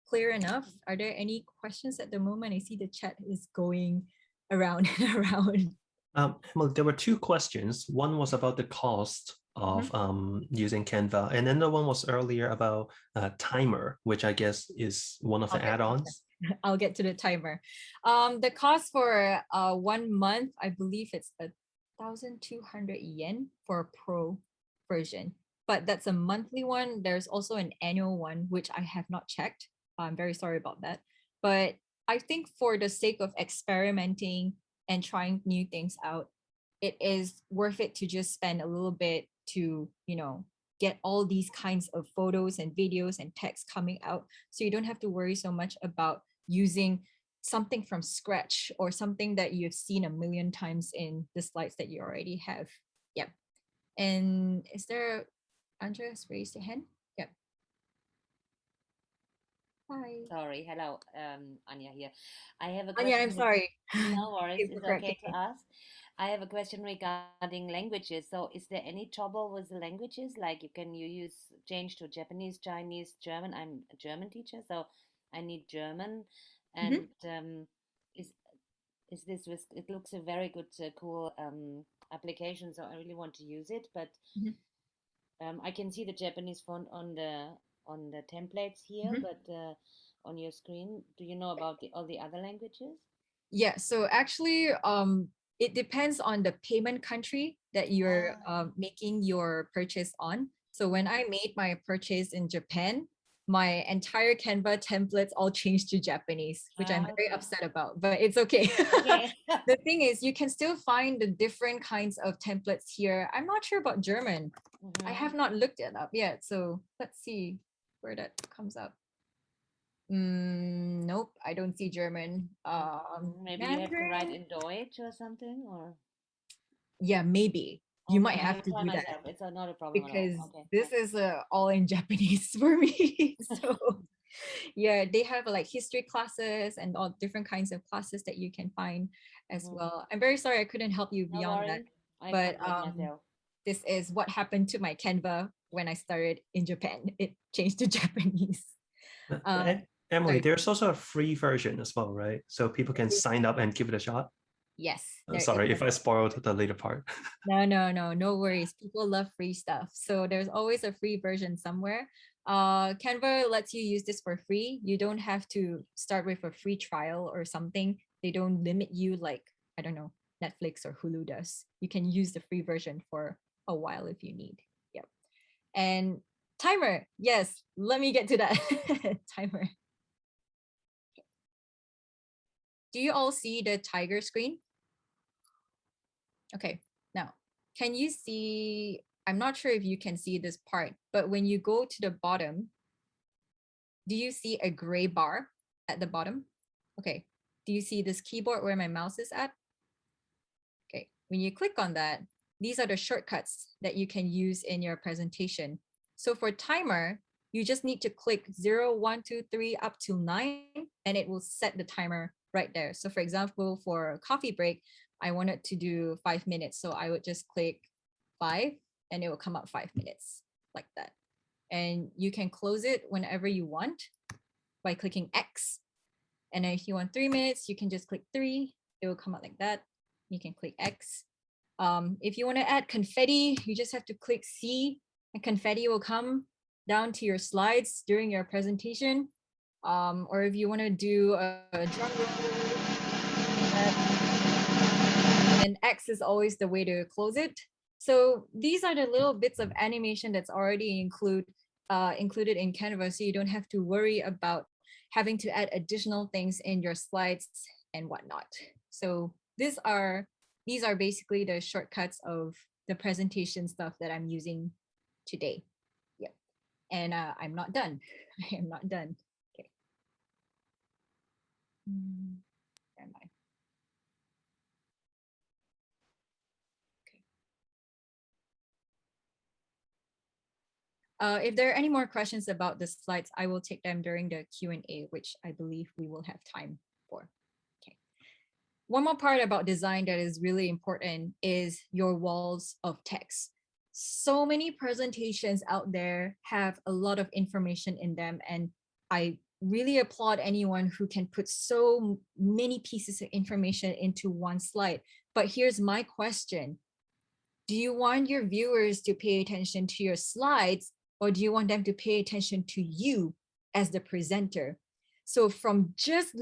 clear enough. Are there any questions at the moment? I see the chat is going around and around. Emily, there were two questions. One was about the cost of using Canva, and then the one was earlier about timer, which I guess is one of the Okay. add-ons. I'll get to the timer. The cost for 1 month, I believe it's 1,200 yen for a pro version, but that's a monthly one. There's also an annual one, which I have not checked. I'm very sorry about that. But I think for the sake of experimenting and trying new things out, it is worth it to just spend a little bit to, get all these kinds of photos and videos and text coming out. So you don't have to worry so much about using something from scratch or something that you've seen a million times in the slides that you already have. Yep. And is there, Andreas raised your hand? Yep. Hi. Sorry, hello, Anya here. I have a Anya, I'm question. sorry. No worries, Thank you it's for okay correcting to me. ask. I have a question regarding languages. So, is there any trouble with the languages? Like, you use change to Japanese, Chinese, German? I'm a German teacher, so I need German. Mhm, And is is this with? It looks a very good, cool application. So I really want to use it, but mhm, I can see the Japanese font on the templates here, mhm. but on your screen, do you know about all the other languages? Yeah, so actually, it depends on the payment country that you're Ah, making your purchase on. So when I made my purchase in Japan, my entire Canva templates all changed to Japanese, which I'm very okay. upset about, but it's okay. Okay. The thing is, you can still find the different kinds of templates here. I'm not sure about German. I Hmm. have not looked it up yet. So let's see where that comes up. Nope, I don't see German. Maybe you have to write Mandarin. in Deutsch or something, or Yeah, maybe you might okay, I have will to try do that myself. It's not a problem at all. because Okay. this is all in Japanese for me. So yeah, they have like history classes and all different kinds of classes that you can find as Hmm. well. I'm very sorry I couldn't help you No beyond that, worries. I but calculate myself. this is what happened to my Canva when I started in Japan. It changed to Japanese. Um, Emily, sorry. there's also a free version as well, right? So people can sign up and give it a shot. Yes, there is. Sorry if I spoiled the later part. No worries. People love free stuff. So there's always a free version somewhere. Canva lets you use this for free. You don't have to start with a free trial or something. They don't limit you like, I don't know, Netflix or Hulu does. You can use the free version for a while if you need. Yep. And timer. Yes, let me get to that. Timer. Do you all see the tiger screen? Okay, now, can you see, I'm not sure if you can see this part, but when you go to the bottom, do you see a gray bar at the bottom? Okay, do you see this keyboard where my mouse is at? Okay, when you click on that, these are the shortcuts that you can use in your presentation. So for timer, you just need to click 0, 1, 2, 3 up to 9, and it will set the timer right there. So for example, for coffee break, I wanted to do 5 minutes. So I would just click 5 and it will come up 5 minutes like that. And you can close it whenever you want by clicking X. And if you want 3 minutes, you can just click 3. It will come out like that. You can click X. If you want to add confetti, you just have to click C and confetti will come down to your slides during your presentation. Or if you want to do a drum roll, and X is always the way to close it. So these are the little bits of animation that's already included in Canva, so you don't have to worry about having to add additional things in your slides and whatnot. So these are basically the shortcuts of the presentation stuff that I'm using today. Yep. And I'm not done. I am not done. Okay. Where am I? If there are any more questions about the slides, I will take them during the Q&A, which I believe we will have time for. Okay. One more part about design that is really important is your walls of text. So many presentations out there have a lot of information in them, and I really applaud anyone who can put so many pieces of information into one slide. But here's my question. Do you want your viewers to pay attention to your slides, or do you want them to pay attention to you as the presenter? So from just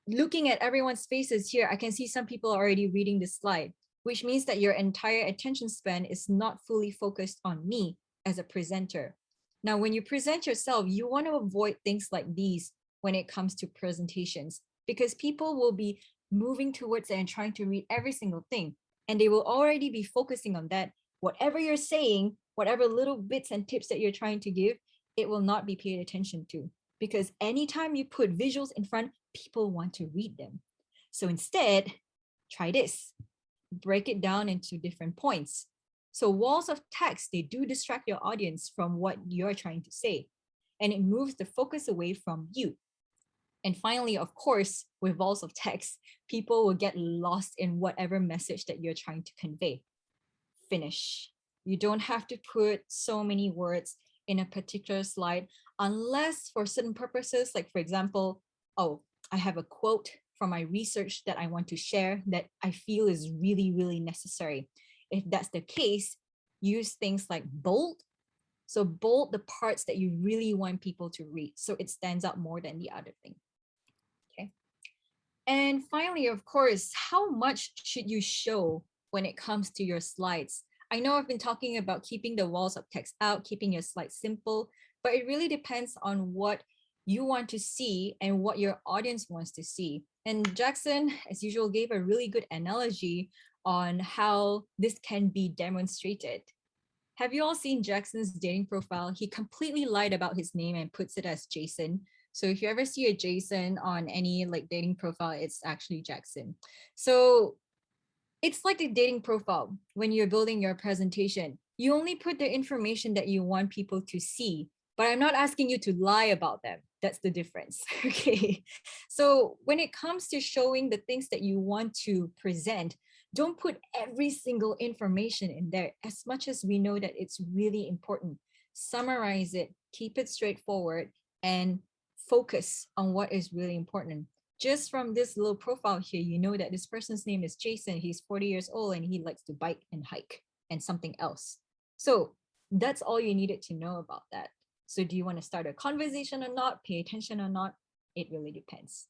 looking at everyone's faces here, I can see some people are already reading this slide, which means that your entire attention span is not fully focused on me as a presenter. Now, when you present yourself, you want to avoid things like these when it comes to presentations, because people will be moving towards it and trying to read every single thing. And they will already be focusing on that. Whatever you're saying, whatever little bits and tips that you're trying to give, it will not be paid attention to. Because anytime you put visuals in front, people want to read them. So instead, try this. Break it down into different points. So walls of text, they do distract your audience from what you're trying to say, and it moves the focus away from you. And finally, of course, with walls of text, people will get lost in whatever message that you're trying to convey. Finish. You don't have to put so many words in a particular slide unless for certain purposes, like for example, oh, I have a quote from my research that I want to share that I feel is really, really necessary. If that's the case, use things like bold. So bold the parts that you really want people to read, so it stands out more than the other thing. Okay. And finally, of course, how much should you show when it comes to your slides? I know I've been talking about keeping the walls of text out, keeping your slides simple, but it really depends on what you want to see and what your audience wants to see. And Jackson, as usual, gave a really good analogy on how this can be demonstrated. Have you all seen Jackson's dating profile? He completely lied about his name and puts it as Jason. So if you ever see a Jason on any like dating profile, it's actually Jackson. So it's like a dating profile when you're building your presentation. You only put the information that you want people to see, but I'm not asking you to lie about them. That's the difference. Okay. So when it comes to showing the things that you want to present, don't put every single information in there, as much as we know that it's really important. Summarize it, keep it straightforward, and focus on what is really important. Just from this little profile here, you know that this person's name is Jason. He's 40 years old and he likes to bike and hike and something else. So that's all you needed to know about that. So do you want to start a conversation or not? Pay attention or not? It really depends.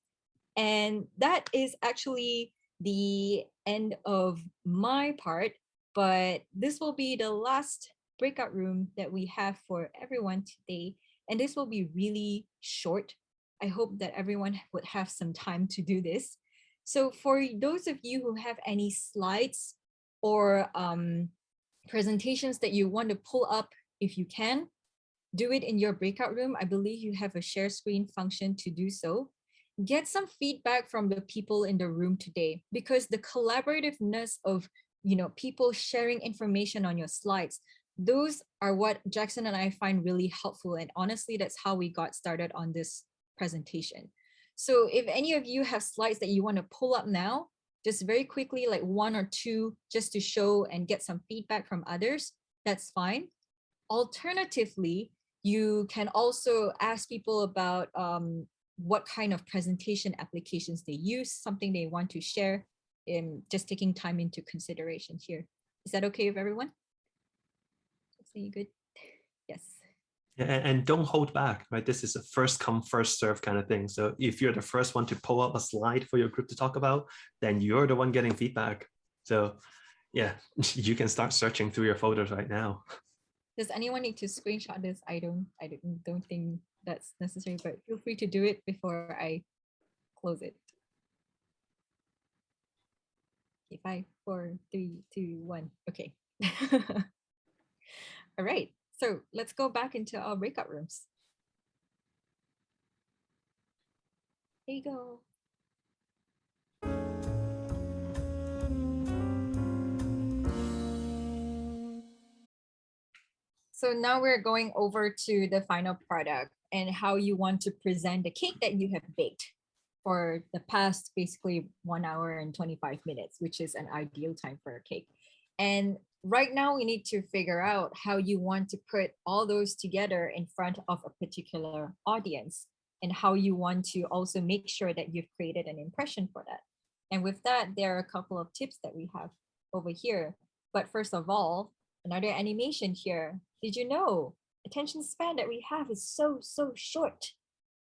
And that is actually the end of my part, but this will be the last breakout room that we have for everyone today. And this will be really short. I hope that everyone would have some time to do this. So for those of you who have any slides or presentations that you want to pull up, if you can, do it in your breakout room. I believe you have a share screen function to do so. Get some feedback from the people in the room today, because the collaborativeness of people sharing information on your slides, those are what Jackson and I find really helpful. And honestly, that's how we got started on this presentation. So if any of you have slides that you want to pull up now, just very quickly, like one or two, just to show and get some feedback from others, that's fine. Alternatively, you can also ask people about what kind of presentation applications they use, something they want to share, in just taking time into consideration here. Is that okay with everyone? Are you good? Yes. And don't hold back, right? This is a first come, first serve kind of thing. So if you're the first one to pull up a slide for your group to talk about, then you're the one getting feedback. So yeah, you can start searching through your folders right now. Does anyone need to screenshot this? I don't think that's necessary, but feel free to do it before I close it. Okay, 5, 4, 3, 2, 1. Okay. All right. So let's go back into our breakout rooms. Here you go. So now we're going over to the final product and how you want to present the cake that you have baked for the past basically 1 hour and 25 minutes, which is an ideal time for a cake. And right now we need to figure out how you want to put all those together in front of a particular audience. and how you want to also make sure that you've created an impression for that. And with that, there are a couple of tips that we have over here. But first of all, another animation here. Did you know attention span that we have is so short?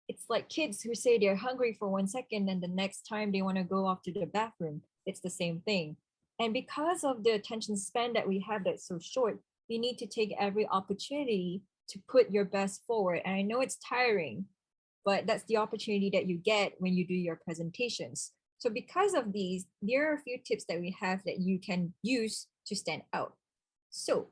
It's like kids who say they're hungry for 1 second and the next time they want to go off to the bathroom. It's the same thing. And because of the attention span that we have that's so short, you need to take every opportunity to put your best forward. And I know it's tiring, but that's the opportunity that you get when you do your presentations. So because of these, there are a few tips that we have that you can use to stand out. So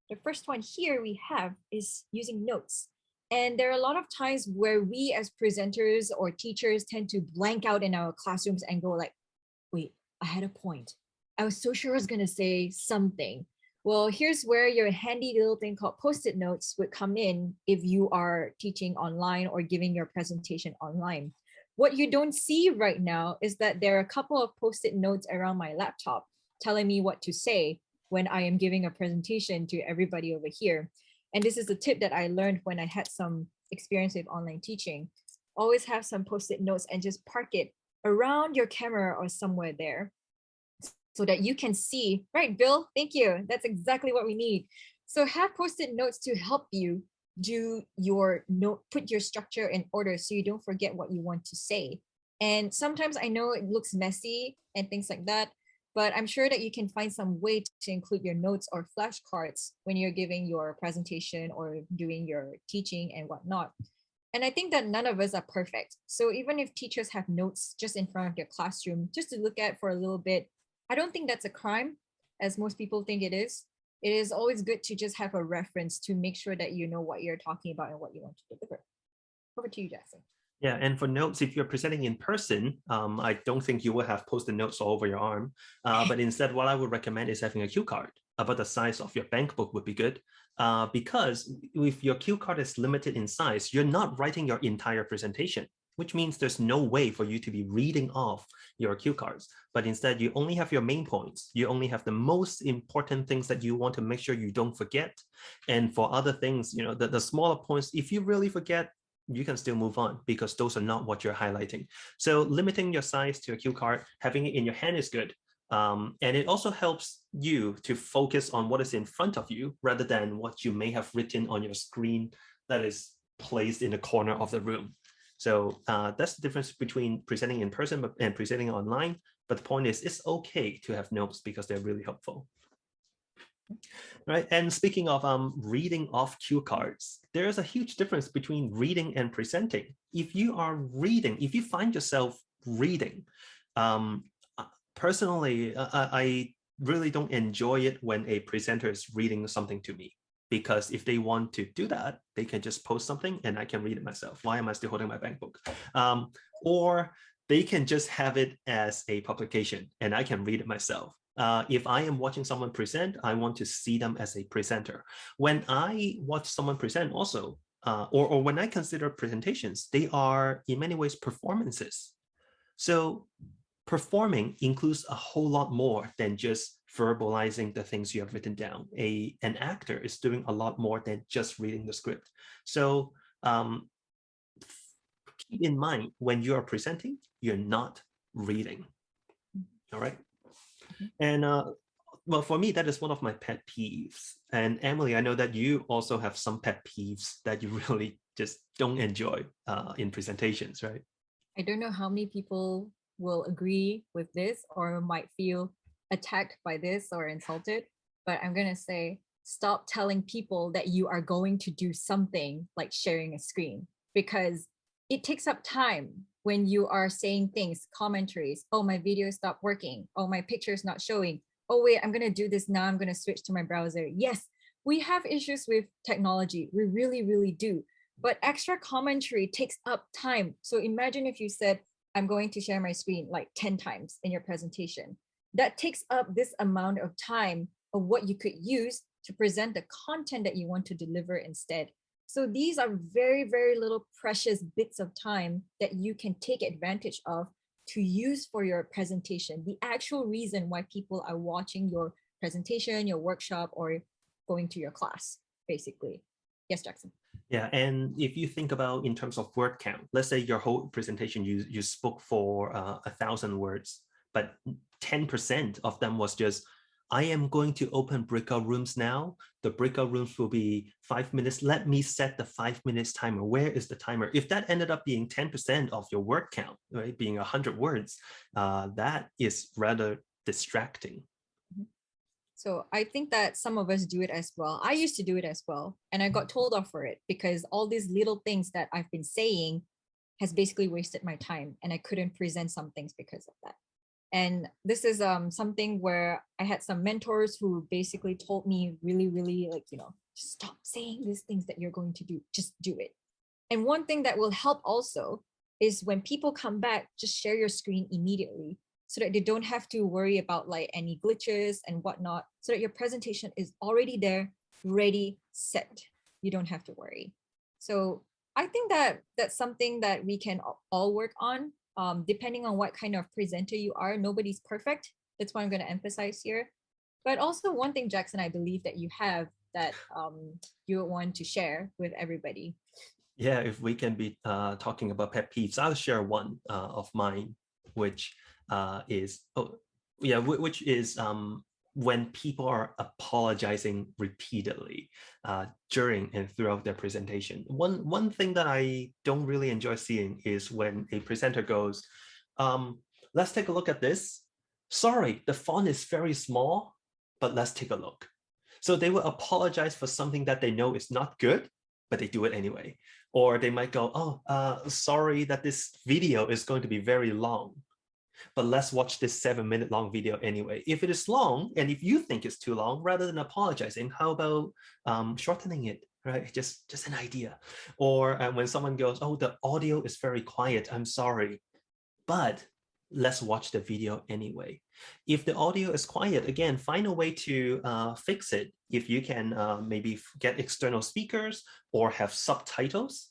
the first one here we have is using notes. And there are a lot of times where we as presenters or teachers tend to blank out in our classrooms and go like, wait, I had a point. I was so sure I was gonna say something. Well, here's where your handy little thing called Post-it notes would come in if you are teaching online or giving your presentation online. What you don't see right now is that there are a couple of Post-it notes around my laptop telling me what to say when I am giving a presentation to everybody over here. And this is a tip that I learned when I had some experience with online teaching. Always have some Post-it notes and just park it around your camera or somewhere there so that you can see, right, Bill? Thank you. That's exactly what we need. So have Post-it notes to help you do your note, put your structure in order so you don't forget what you want to say. And sometimes I know it looks messy and things like that, but I'm sure that you can find some way to include your notes or flashcards when you're giving your presentation or doing your teaching and whatnot. And I think that none of us are perfect. So even if teachers have notes just in front of their classroom, just to look at for a little bit, I don't think that's a crime, as most people think it is. It is always good to just have a reference to make sure that you know what you're talking about and what you want to deliver. Over to you, Jackson. Yeah, and for notes, if you're presenting in person, I don't think you will have Post-it notes all over your arm. But instead, what I would recommend is having a cue card about the size of your bank book would be good. Because if your cue card is limited in size, you're not writing your entire presentation, which means there's no way for you to be reading off your cue cards. But instead, you only have your main points. You only have the most important things that you want to make sure you don't forget. And for other things, you know, the smaller points, if you really forget, you can still move on because those are not what you're highlighting. So limiting your size to a cue card, having it in your hand is good. And it also helps you to focus on what is in front of you rather than what you may have written on your screen that is placed in the corner of the room. So that's the difference between presenting in person and presenting online. But the point is, it's okay to have notes because they're really helpful. Right. And speaking of reading off cue cards, there is a huge difference between reading and presenting. If you are reading, if you find yourself reading, personally, I really don't enjoy it when a presenter is reading something to me, because if they want to do that, they can just post something and I can read it myself. Why am I still holding my bank book? Or they can just have it as a publication and I can read it myself. If I am watching someone present, I want to see them as a presenter. When I watch someone present also, or when I consider presentations, they are in many ways performances. So performing includes a whole lot more than just verbalizing the things you have written down. An actor is doing a lot more than just reading the script. So keep in mind, when you are presenting, you're not reading. All right. And well, for me, that is one of my pet peeves. And Emily, I know that you also have some pet peeves that you really just don't enjoy in presentations, right? I don't know how many people will agree with this or might feel attacked by this or insulted, but I'm going to say, stop telling people that you are going to do something like sharing a screen, because it takes up time when you are saying things, commentaries. Oh, my video stopped working. Oh, my picture is not showing. Oh, wait, I'm going to do this now. I'm going to switch to my browser. Yes, we have issues with technology. We really, really do. But extra commentary takes up time. So imagine if you said, I'm going to share my screen like 10 times in your presentation. That takes up this amount of time of what you could use to present the content that you want to deliver instead. So these are very, very little precious bits of time that you can take advantage of to use for your presentation. The actual reason why people are watching your presentation, your workshop, or going to your class, basically. Yes, Jackson. Yeah, and if you think about in terms of word count, let's say your whole presentation, you spoke for 1,000 words, but 10% of them was just, I am going to open breakout rooms now. The breakout rooms will be 5 minutes. Let me set the 5 minutes timer. Where is the timer? If that ended up being 10% of your word count, right, being 100 words, that is rather distracting. So I think that some of us do it as well. I used to do it as well. And I got told off for it because all these little things that I've been saying has basically wasted my time. And I couldn't present some things because of that. And this is something where I had some mentors who basically told me really, really like, just stop saying these things that you're going to do. Just do it. And one thing that will help also is when people come back, just share your screen immediately so that they don't have to worry about like any glitches and whatnot, so that your presentation is already there, ready, set. You don't have to worry. So I think that that's something that we can all work on, depending on what kind of presenter you are. Nobody's perfect. That's why I'm going to emphasize here. But also one thing, Jackson, I believe that you have that you want to share with everybody. Yeah, if we can be talking about pet peeves, I'll share one of mine, which is which is when people are apologizing repeatedly during and throughout their presentation. One thing that I don't really enjoy seeing is when a presenter goes, let's take a look at this. Sorry, the font is very small, but let's take a look. So they will apologize for something that they know is not good, but they do it anyway. Or they might go, oh, sorry that this video is going to be very long, but let's watch this 7-minute long video anyway. If it is long, and if you think it's too long, rather than apologizing, how about shortening it, right? Just an idea. Or when someone goes, oh, the audio is very quiet, I'm sorry, but let's watch the video anyway. If the audio is quiet, again, find a way to fix it. If you can maybe get external speakers or have subtitles,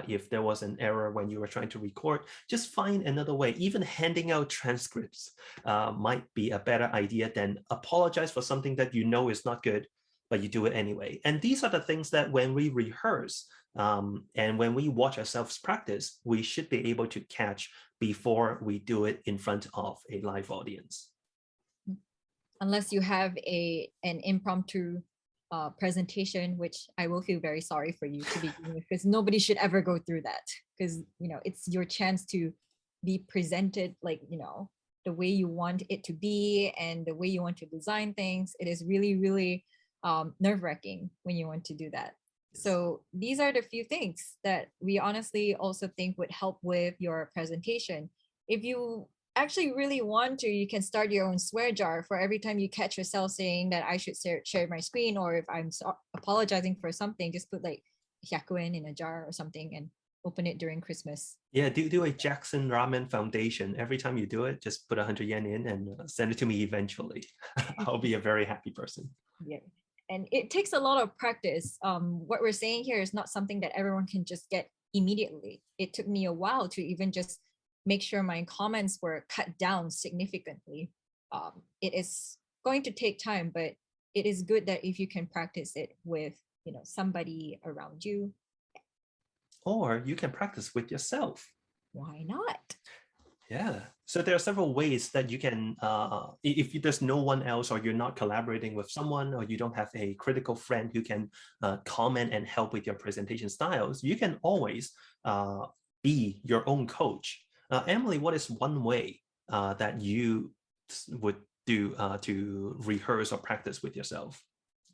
if there was an error when you were trying to record, just find another way. Even handing out transcripts might be a better idea than apologize for something that you know is not good, but you do it anyway. And these are the things that when we rehearse and when we watch ourselves practice, we should be able to catch before we do it in front of a live audience. Unless you have an impromptu presentation, which I will feel very sorry for you to begin with, because nobody should ever go through that, because it's your chance to be presented like the way you want it to be and the way you want to design things. It is really, really nerve-wracking when you want to do that. So these are the few things that we honestly also think would help with your presentation. If you actually really want to, you can start your own swear jar for every time you catch yourself saying that I should share my screen, or if I'm apologizing for something, just put like hyakuen in a jar or something and open it during Christmas. Yeah, do a Jackson Ramen Foundation. Every time you do it, just put 100 yen in and send it to me eventually. I'll be a very happy person. Yeah. And it takes a lot of practice. What we're saying here is not something that everyone can just get immediately. It took me a while to even just make sure my comments were cut down significantly. It is going to take time, but it is good that if you can practice it with somebody around you. Or you can practice with yourself. Why not? Yeah. So there are several ways that you can, if there's no one else, or you're not collaborating with someone, or you don't have a critical friend who can comment and help with your presentation styles, you can always be your own coach. Emily, what is one way that you would do to rehearse or practice with yourself?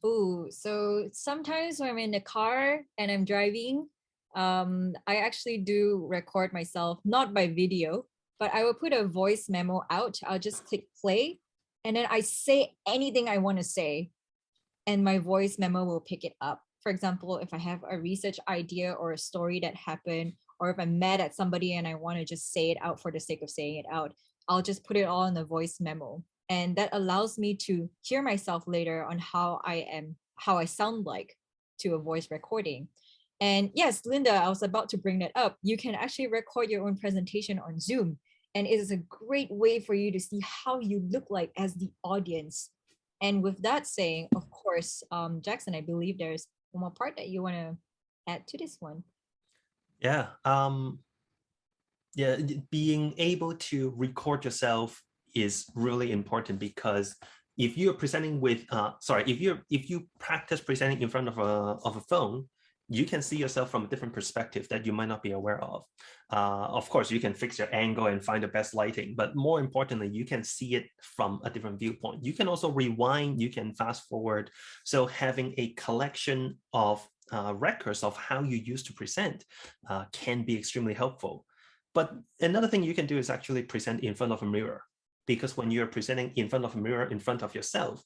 Oh, so sometimes when I'm in the car and I'm driving, I actually do record myself, not by video, but I will put a voice memo out. I'll just click play and then I say anything I want to say and my voice memo will pick it up. For example, if I have a research idea or a story that happened, or if I'm mad at somebody and I want to just say it out for the sake of saying it out, I'll just put it all in a voice memo. And that allows me to hear myself later on how I sound like to a voice recording. And yes, Linda, I was about to bring that up. You can actually record your own presentation on Zoom. And it is a great way for you to see how you look like as the audience. And with that saying, of course, Jackson, I believe there's one more part that you want to add to this one? Yeah. Yeah, being able to record yourself is really important, because if you're presenting with if you practice presenting in front of a phone, you can see yourself from a different perspective that you might not be aware of. Of course, you can fix your angle and find the best lighting, but more importantly, you can see it from a different viewpoint. You can also rewind, you can fast forward. So having a collection of records of how you used to present can be extremely helpful. But another thing you can do is actually present in front of a mirror, because when you're presenting in front of a mirror in front of yourself,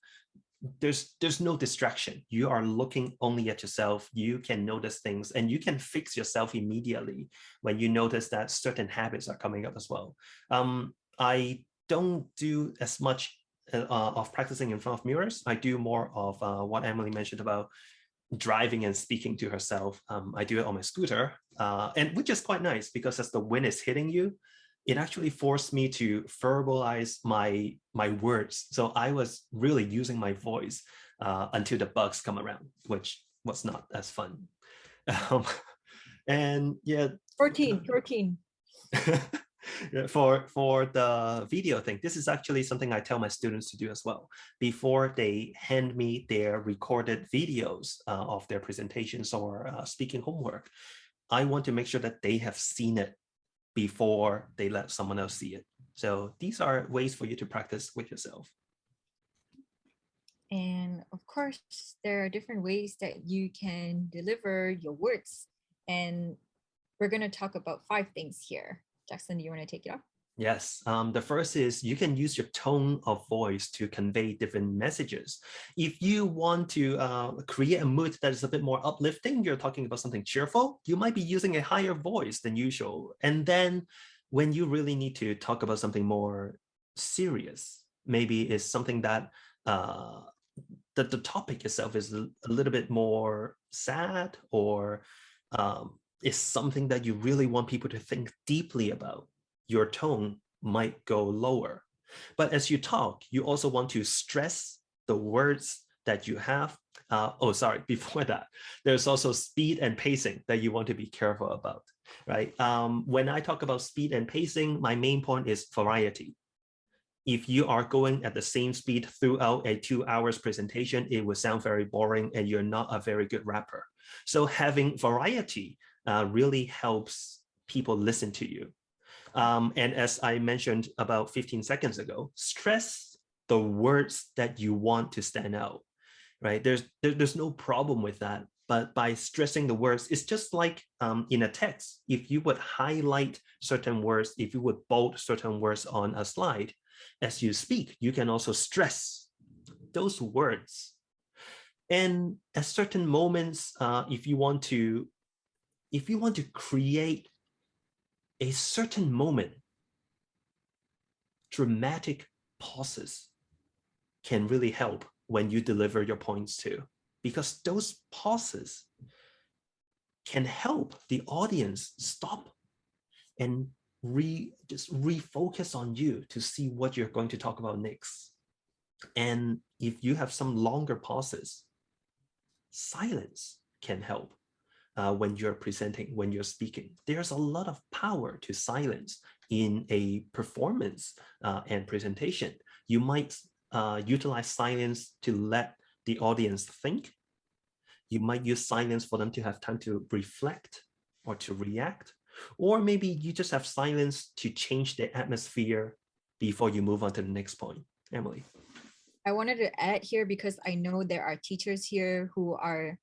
there's no distraction. You are looking only at yourself. You can notice things, and you can fix yourself immediately when you notice that certain habits are coming up as well. I don't do as much of practicing in front of mirrors. I do more of what Emily mentioned about driving and speaking to herself. I do it on my scooter, and which is quite nice, because as the wind is hitting you, it actually forced me to verbalize my words. So I was really using my voice until the bugs come around, which was not as fun. And yeah, 14. for the video thing, this is actually something I tell my students to do as well. Before they hand me their recorded videos of their presentations or speaking homework, I want to make sure that they have seen it before they let someone else see it. So these are ways for you to practice with yourself. And of course, there are different ways that you can deliver your words. And we're going to talk about 5 things here. Jackson, do you want to take it off? Yes. The first is you can use your tone of voice to convey different messages. If you want to create a mood that is a bit more uplifting, you're talking about something cheerful, you might be using a higher voice than usual. And then when you really need to talk about something more serious, maybe it's something that the topic itself is a little bit more sad, or is something that you really want people to think deeply about, your tone might go lower. But as you talk, you also want to stress the words that you have. Before that, there's also speed and pacing that you want to be careful about, right? When I talk about speed and pacing, my main point is variety. If you are going at the same speed throughout a 2 hours presentation, it will sound very boring and you're not a very good rapper. So having variety really helps people listen to you. And as I mentioned about 15 seconds ago, stress the words that you want to stand out, right? There's no problem with that. But by stressing the words, it's just like in a text. If you would highlight certain words, if you would bold certain words on a slide, as you speak, you can also stress those words. And at certain moments, if you want to create a certain moment, dramatic pauses can really help when you deliver your points too, because those pauses can help the audience stop and just refocus on you to see what you're going to talk about next. And if you have some longer pauses, silence can help. When you're presenting, when you're speaking, there's a lot of power to silence in a performance and presentation. You might utilize silence to let the audience think. You might use silence for them to have time to reflect or to react. Or maybe you just have silence to change the atmosphere before you move on to the next point. Emily. I wanted to add here, because I know there are teachers here who are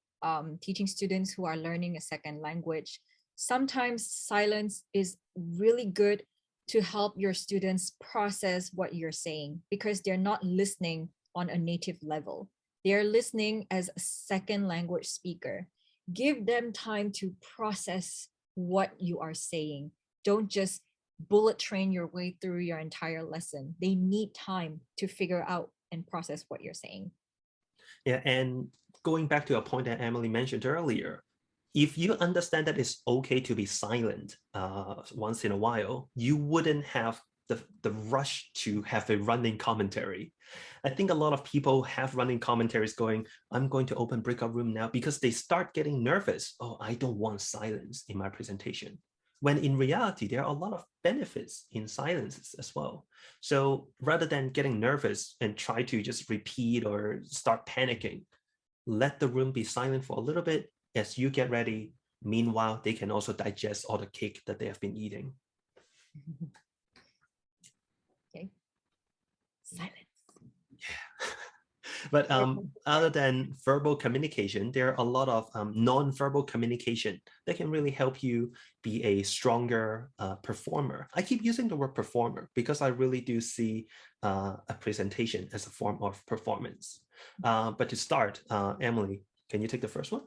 teaching students who are learning a second language. Sometimes silence is really good to help your students process what you're saying, because they're not listening on a native level. They're listening as a second language speaker. Give them time to process what you are saying. Don't just bullet train your way through your entire lesson. They need time to figure out and process what you're saying. Yeah, and going back to a point that Emily mentioned earlier, if you understand that it's okay to be silent once in a while, you wouldn't have the rush to have a running commentary. I think a lot of people have running commentaries going, I'm going to open breakout room now, because they start getting nervous. Oh, I don't want silence in my presentation. When in reality, there are a lot of benefits in silences as well. So rather than getting nervous and try to just repeat or start panicking, let the room be silent for a little bit as you get ready. Meanwhile, they can also digest all the cake that they have been eating. Okay. Silence. Yeah. But other than verbal communication, there are a lot of non-verbal communication that can really help you be a stronger performer. I keep using the word performer because I really do see a presentation as a form of performance. But to start, Emily, can you take the first one?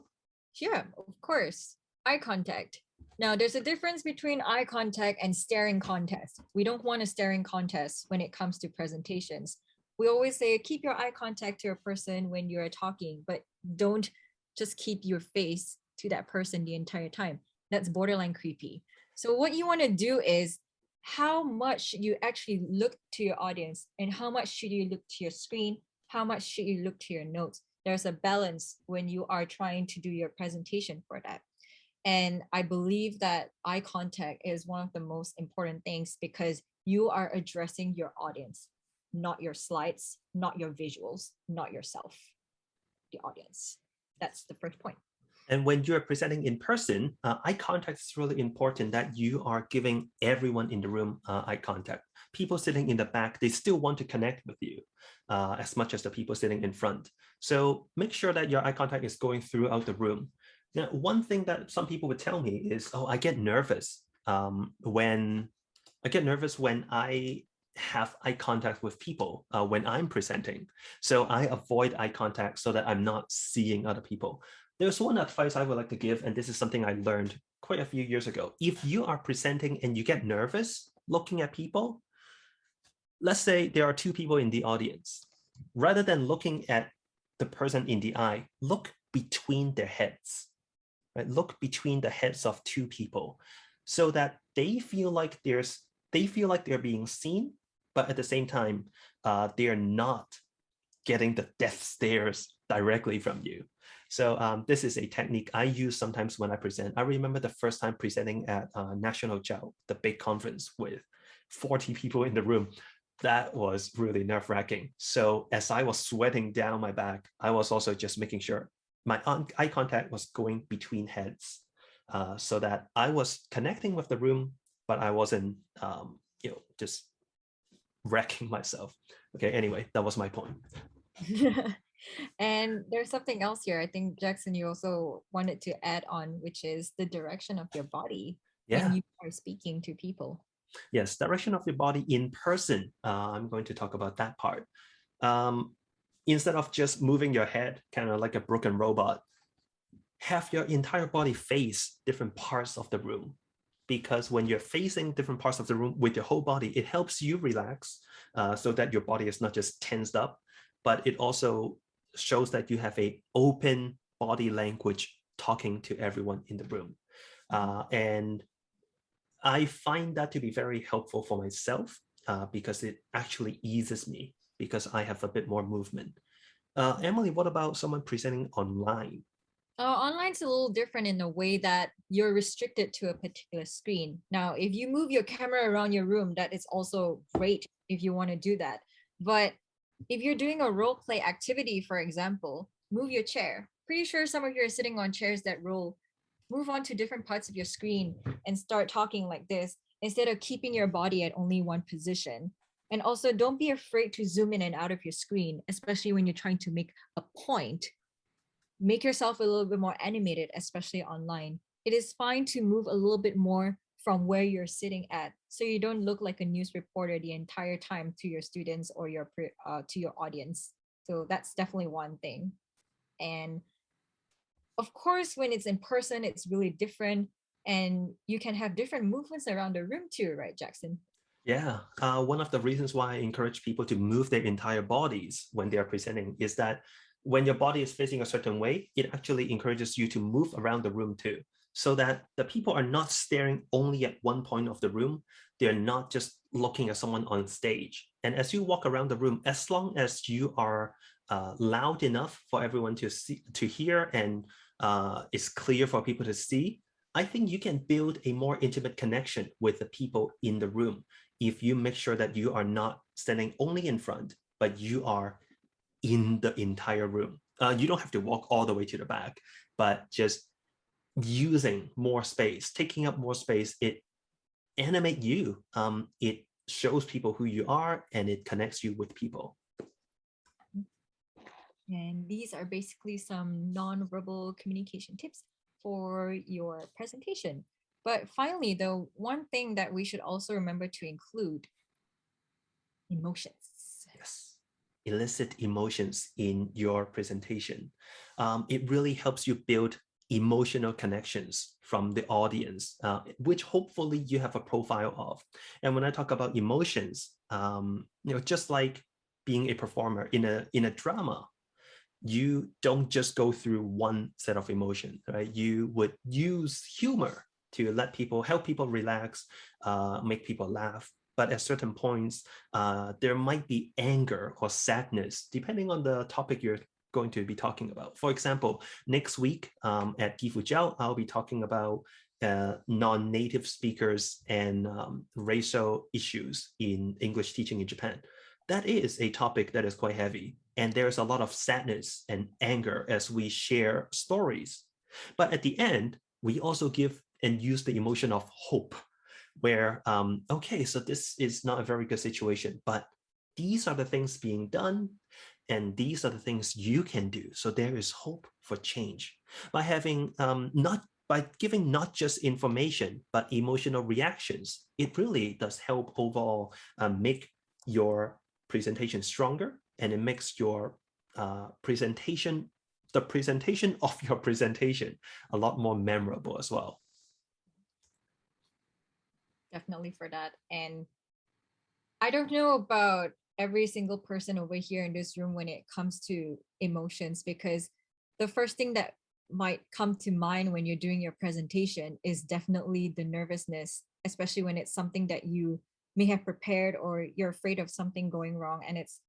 Yeah, of course. Eye contact. Now, there's a difference between eye contact and staring contest. We don't want a staring contest when it comes to presentations. We always say keep your eye contact to a person when you're talking, but don't just keep your face to that person the entire time. That's borderline creepy. So what you want to do is how much should you actually look to your audience and how much should you look to your screen? How much should you look to your notes? There's a balance when you are trying to do your presentation for that. And I believe that eye contact is one of the most important things because you are addressing your audience, not your slides, not your visuals, not yourself, the audience. That's the first point. And when you're presenting in person, eye contact is really important, that you are giving everyone in the room eye contact. People sitting in the back, they still want to connect with you as much as the people sitting in front. So make sure that your eye contact is going throughout the room. Now, one thing that some people would tell me is, oh, I get nervous when I have eye contact with people when I'm presenting. So I avoid eye contact so that I'm not seeing other people. There's one advice I would like to give, and this is something I learned quite a few years ago. If you are presenting and you get nervous looking at people, let's say there are two people in the audience. Rather than looking at the person in the eye, look between their heads, right? Look between the heads of two people so that they feel like they're being seen, but at the same time, they're not getting the death stares directly from you. So this is a technique I use sometimes when I present. I remember the first time presenting at National JALT, the big conference with 40 people in the room. That was really nerve-wracking. So as I was sweating down my back, I was also just making sure my eye contact was going between heads so that I was connecting with the room, but I wasn't, just wrecking myself. Okay, anyway, that was my point. And there's something else here. I think, Jackson, you also wanted to add on, which is the direction of your body when you are speaking to people. Yes, direction of your body in person. I'm going to talk about that part. Instead of just moving your head, kind of like a broken robot, have your entire body face different parts of the room. Because when you're facing different parts of the room with your whole body, it helps you relax so that your body is not just tensed up, but it also shows that you have an open body language talking to everyone in the room. And I find that to be very helpful for myself because it actually eases me because I have a bit more movement. Emily, what about someone presenting online? Online's a little different in a way that you're restricted to a particular screen. Now, if you move your camera around your room, that is also great if you want to do that. But if you're doing a role play activity, for example, move your chair. Pretty sure some of you are sitting on chairs that roll. Move on to different parts of your screen and start talking like this instead of keeping your body at only one position. And also, don't be afraid to zoom in and out of your screen, especially when you're trying to make a point. Make yourself a little bit more animated, especially online. It is fine to move a little bit more from where you're sitting at, so you don't look like a news reporter the entire time to your students or to your audience. So that's definitely one thing. And of course, when it's in person, it's really different, and you can have different movements around the room too, right, Jackson? Yeah, one of the reasons why I encourage people to move their entire bodies when they are presenting is that when your body is facing a certain way, it actually encourages you to move around the room too, so that the people are not staring only at one point of the room. They're not just looking at someone on stage. And as you walk around the room, as long as you are loud enough for everyone to see, to hear, and it's clear for people to see, I think you can build a more intimate connection with the people in the room if you make sure that you are not standing only in front, but you are in the entire room. You don't have to walk all the way to the back, but just using more space, taking up more space, it animates you. It shows people who you are, and it connects you with people. And these are basically some non-verbal communication tips for your presentation. But finally, though, one thing that we should also remember to include: emotions. Yes, elicit emotions in your presentation. It really helps you build emotional connections from the audience, which hopefully you have a profile of. And when I talk about emotions, just like being a performer in a drama, you don't just go through one set of emotion, right? You would use humor to help people relax, make people laugh. But at certain points, there might be anger or sadness, depending on the topic you're going to be talking about. For example, next week at Gifu JALT, I'll be talking about non-native speakers and racial issues in English teaching in Japan. That is a topic that is quite heavy. And there's a lot of sadness and anger as we share stories. But at the end, we also give and use the emotion of hope, where, okay, so this is not a very good situation, but these are the things being done, and these are the things you can do. So there is hope for change. By having by giving not just information, but emotional reactions, it really does help overall make your presentation stronger, and it makes your presentation of your presentation a lot more memorable as well. Definitely for that. And I don't know about every single person over here in this room when it comes to emotions, because the first thing that might come to mind when you're doing your presentation is definitely the nervousness, especially when it's something that you may have prepared or you're afraid of something going wrong, and it's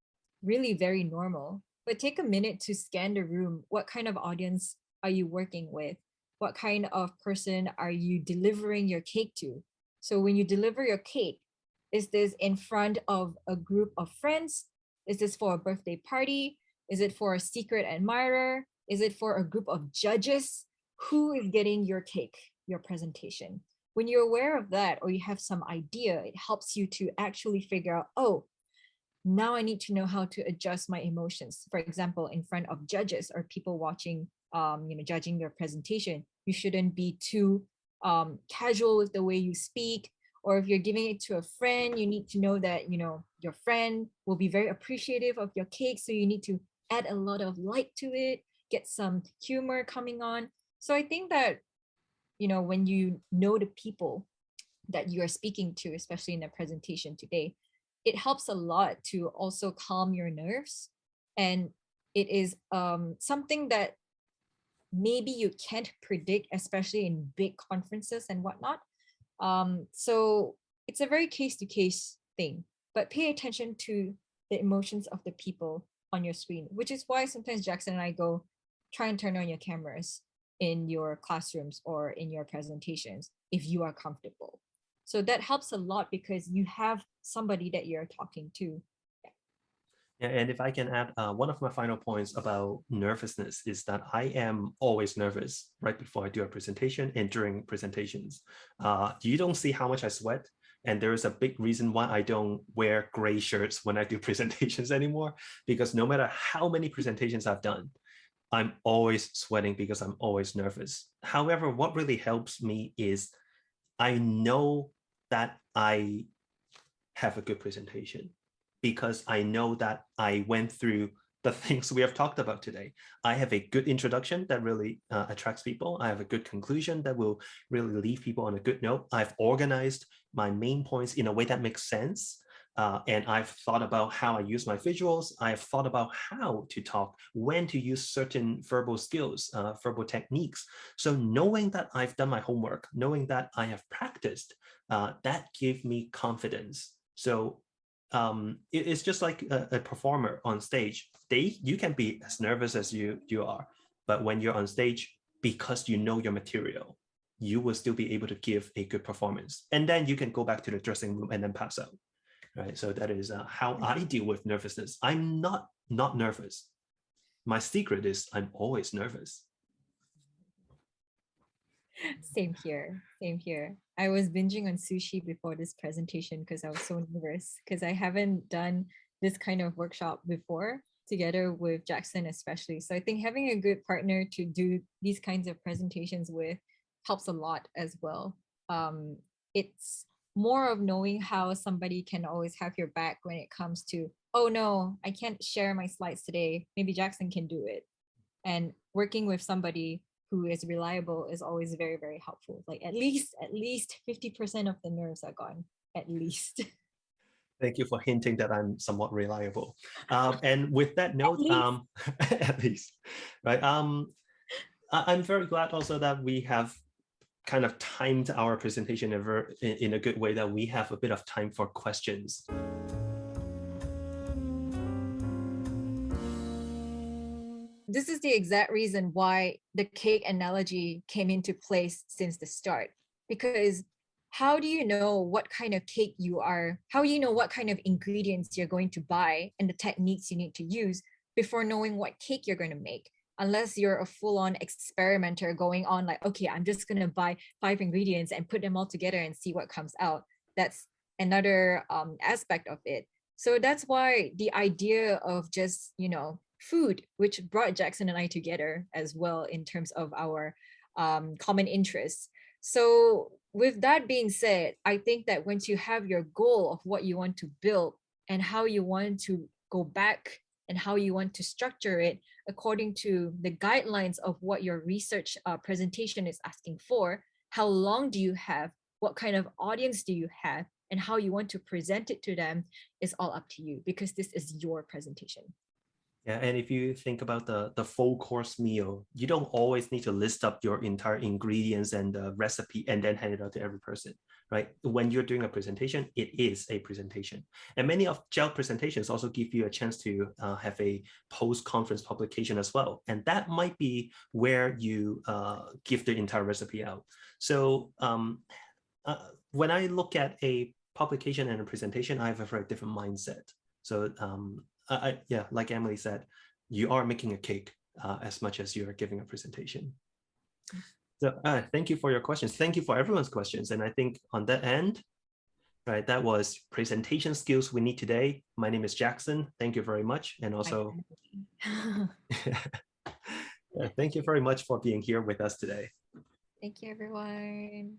really very normal. But take a minute to scan the room. What kind of audience are you working with? What kind of person are you delivering your cake to? So when you deliver your cake, is this in front of a group of friends? Is this for a birthday party? Is it for a secret admirer? Is it for a group of judges? Who is getting your cake, your presentation? When you're aware of that, or you have some idea, it helps you to actually figure out, oh, now I need to know how to adjust my emotions. For example, in front of judges or people watching, judging your presentation, you shouldn't be too casual with the way you speak. Or if you're giving it to a friend, you need to know that, your friend will be very appreciative of your cake. So you need to add a lot of light to it, get some humor coming on. So I think that, when you know the people that you are speaking to, especially in the presentation today, it helps a lot to also calm your nerves. And it is something that maybe you can't predict, especially in big conferences and whatnot. So it's a very case-to-case thing, but pay attention to the emotions of the people on your screen, which is why sometimes Jackson and I go, try and turn on your cameras in your classrooms or in your presentations if you are comfortable. So that helps a lot because you have somebody that you're talking to. Yeah, and if I can add, one of my final points about nervousness is that I am always nervous right before I do a presentation and during presentations. You don't see how much I sweat, and there is a big reason why I don't wear gray shirts when I do presentations anymore, because no matter how many presentations I've done, I'm always sweating because I'm always nervous. However, what really helps me is I know that I have a good presentation because I know that I went through the things we have talked about today. I have a good introduction that really attracts people. I have a good conclusion that will really leave people on a good note. I've organized my main points in a way that makes sense. And I've thought about how I use my visuals. I've thought about how to talk, when to use certain verbal skills, verbal techniques. So knowing that I've done my homework, knowing that I have practiced, that gave me confidence So it's just like a performer on stage. You can be as nervous as you are, but when you're on stage, because you know your material, you will still be able to give a good performance. And then you can go back to the dressing room and then pass out, right? So that is how I deal with nervousness. I'm not nervous. My secret is I'm always nervous. Same here. Same here. I was binging on sushi before this presentation because I was so nervous because I haven't done this kind of workshop before together with Jackson especially. So I think having a good partner to do these kinds of presentations with helps a lot as well. It's more of knowing how somebody can always have your back when it comes to, oh no, I can't share my slides today. Maybe Jackson can do it. And working with somebody who is reliable is always very, very helpful. Like at least 50% of the nerves are gone, at least. Thank you for hinting that I'm somewhat reliable. And with that note, at least, right? I'm very glad also that we have kind of timed our presentation in a good way, that we have a bit of time for questions. This is the exact reason why the cake analogy came into place since the start. Because how do you know what kind of cake you are, how do you know what kind of ingredients you're going to buy and the techniques you need to use before knowing what cake you're going to make? Unless you're a full-on experimenter going on like, okay, I'm just going to buy 5 ingredients and put them all together and see what comes out. That's another aspect of it. So that's why the idea of just, food, which brought Jackson and I together as well in terms of our common interests. So with that being said, I think that once you have your goal of what you want to build and how you want to go back and how you want to structure it according to the guidelines of what your research presentation is asking for, how long do you have, what kind of audience do you have, and how you want to present it to them is all up to you, because this is your presentation. Yeah, and if you think about the full course meal, you don't always need to list up your entire ingredients and the recipe and then hand it out to every person, right? When you're doing a presentation, it is a presentation. And many of JALT presentations also give you a chance to have a post-conference publication as well. And that might be where you give the entire recipe out. So when I look at a publication and a presentation, I have a very different mindset. So yeah, like Emily said, you are making a cake as much as you are giving a presentation. So thank you for your questions. Thank you for everyone's questions. And I think on that end, right, that was presentation skills we need today. My name is Jackson. Thank you very much. And also, thank you very much for being here with us today. Thank you, everyone.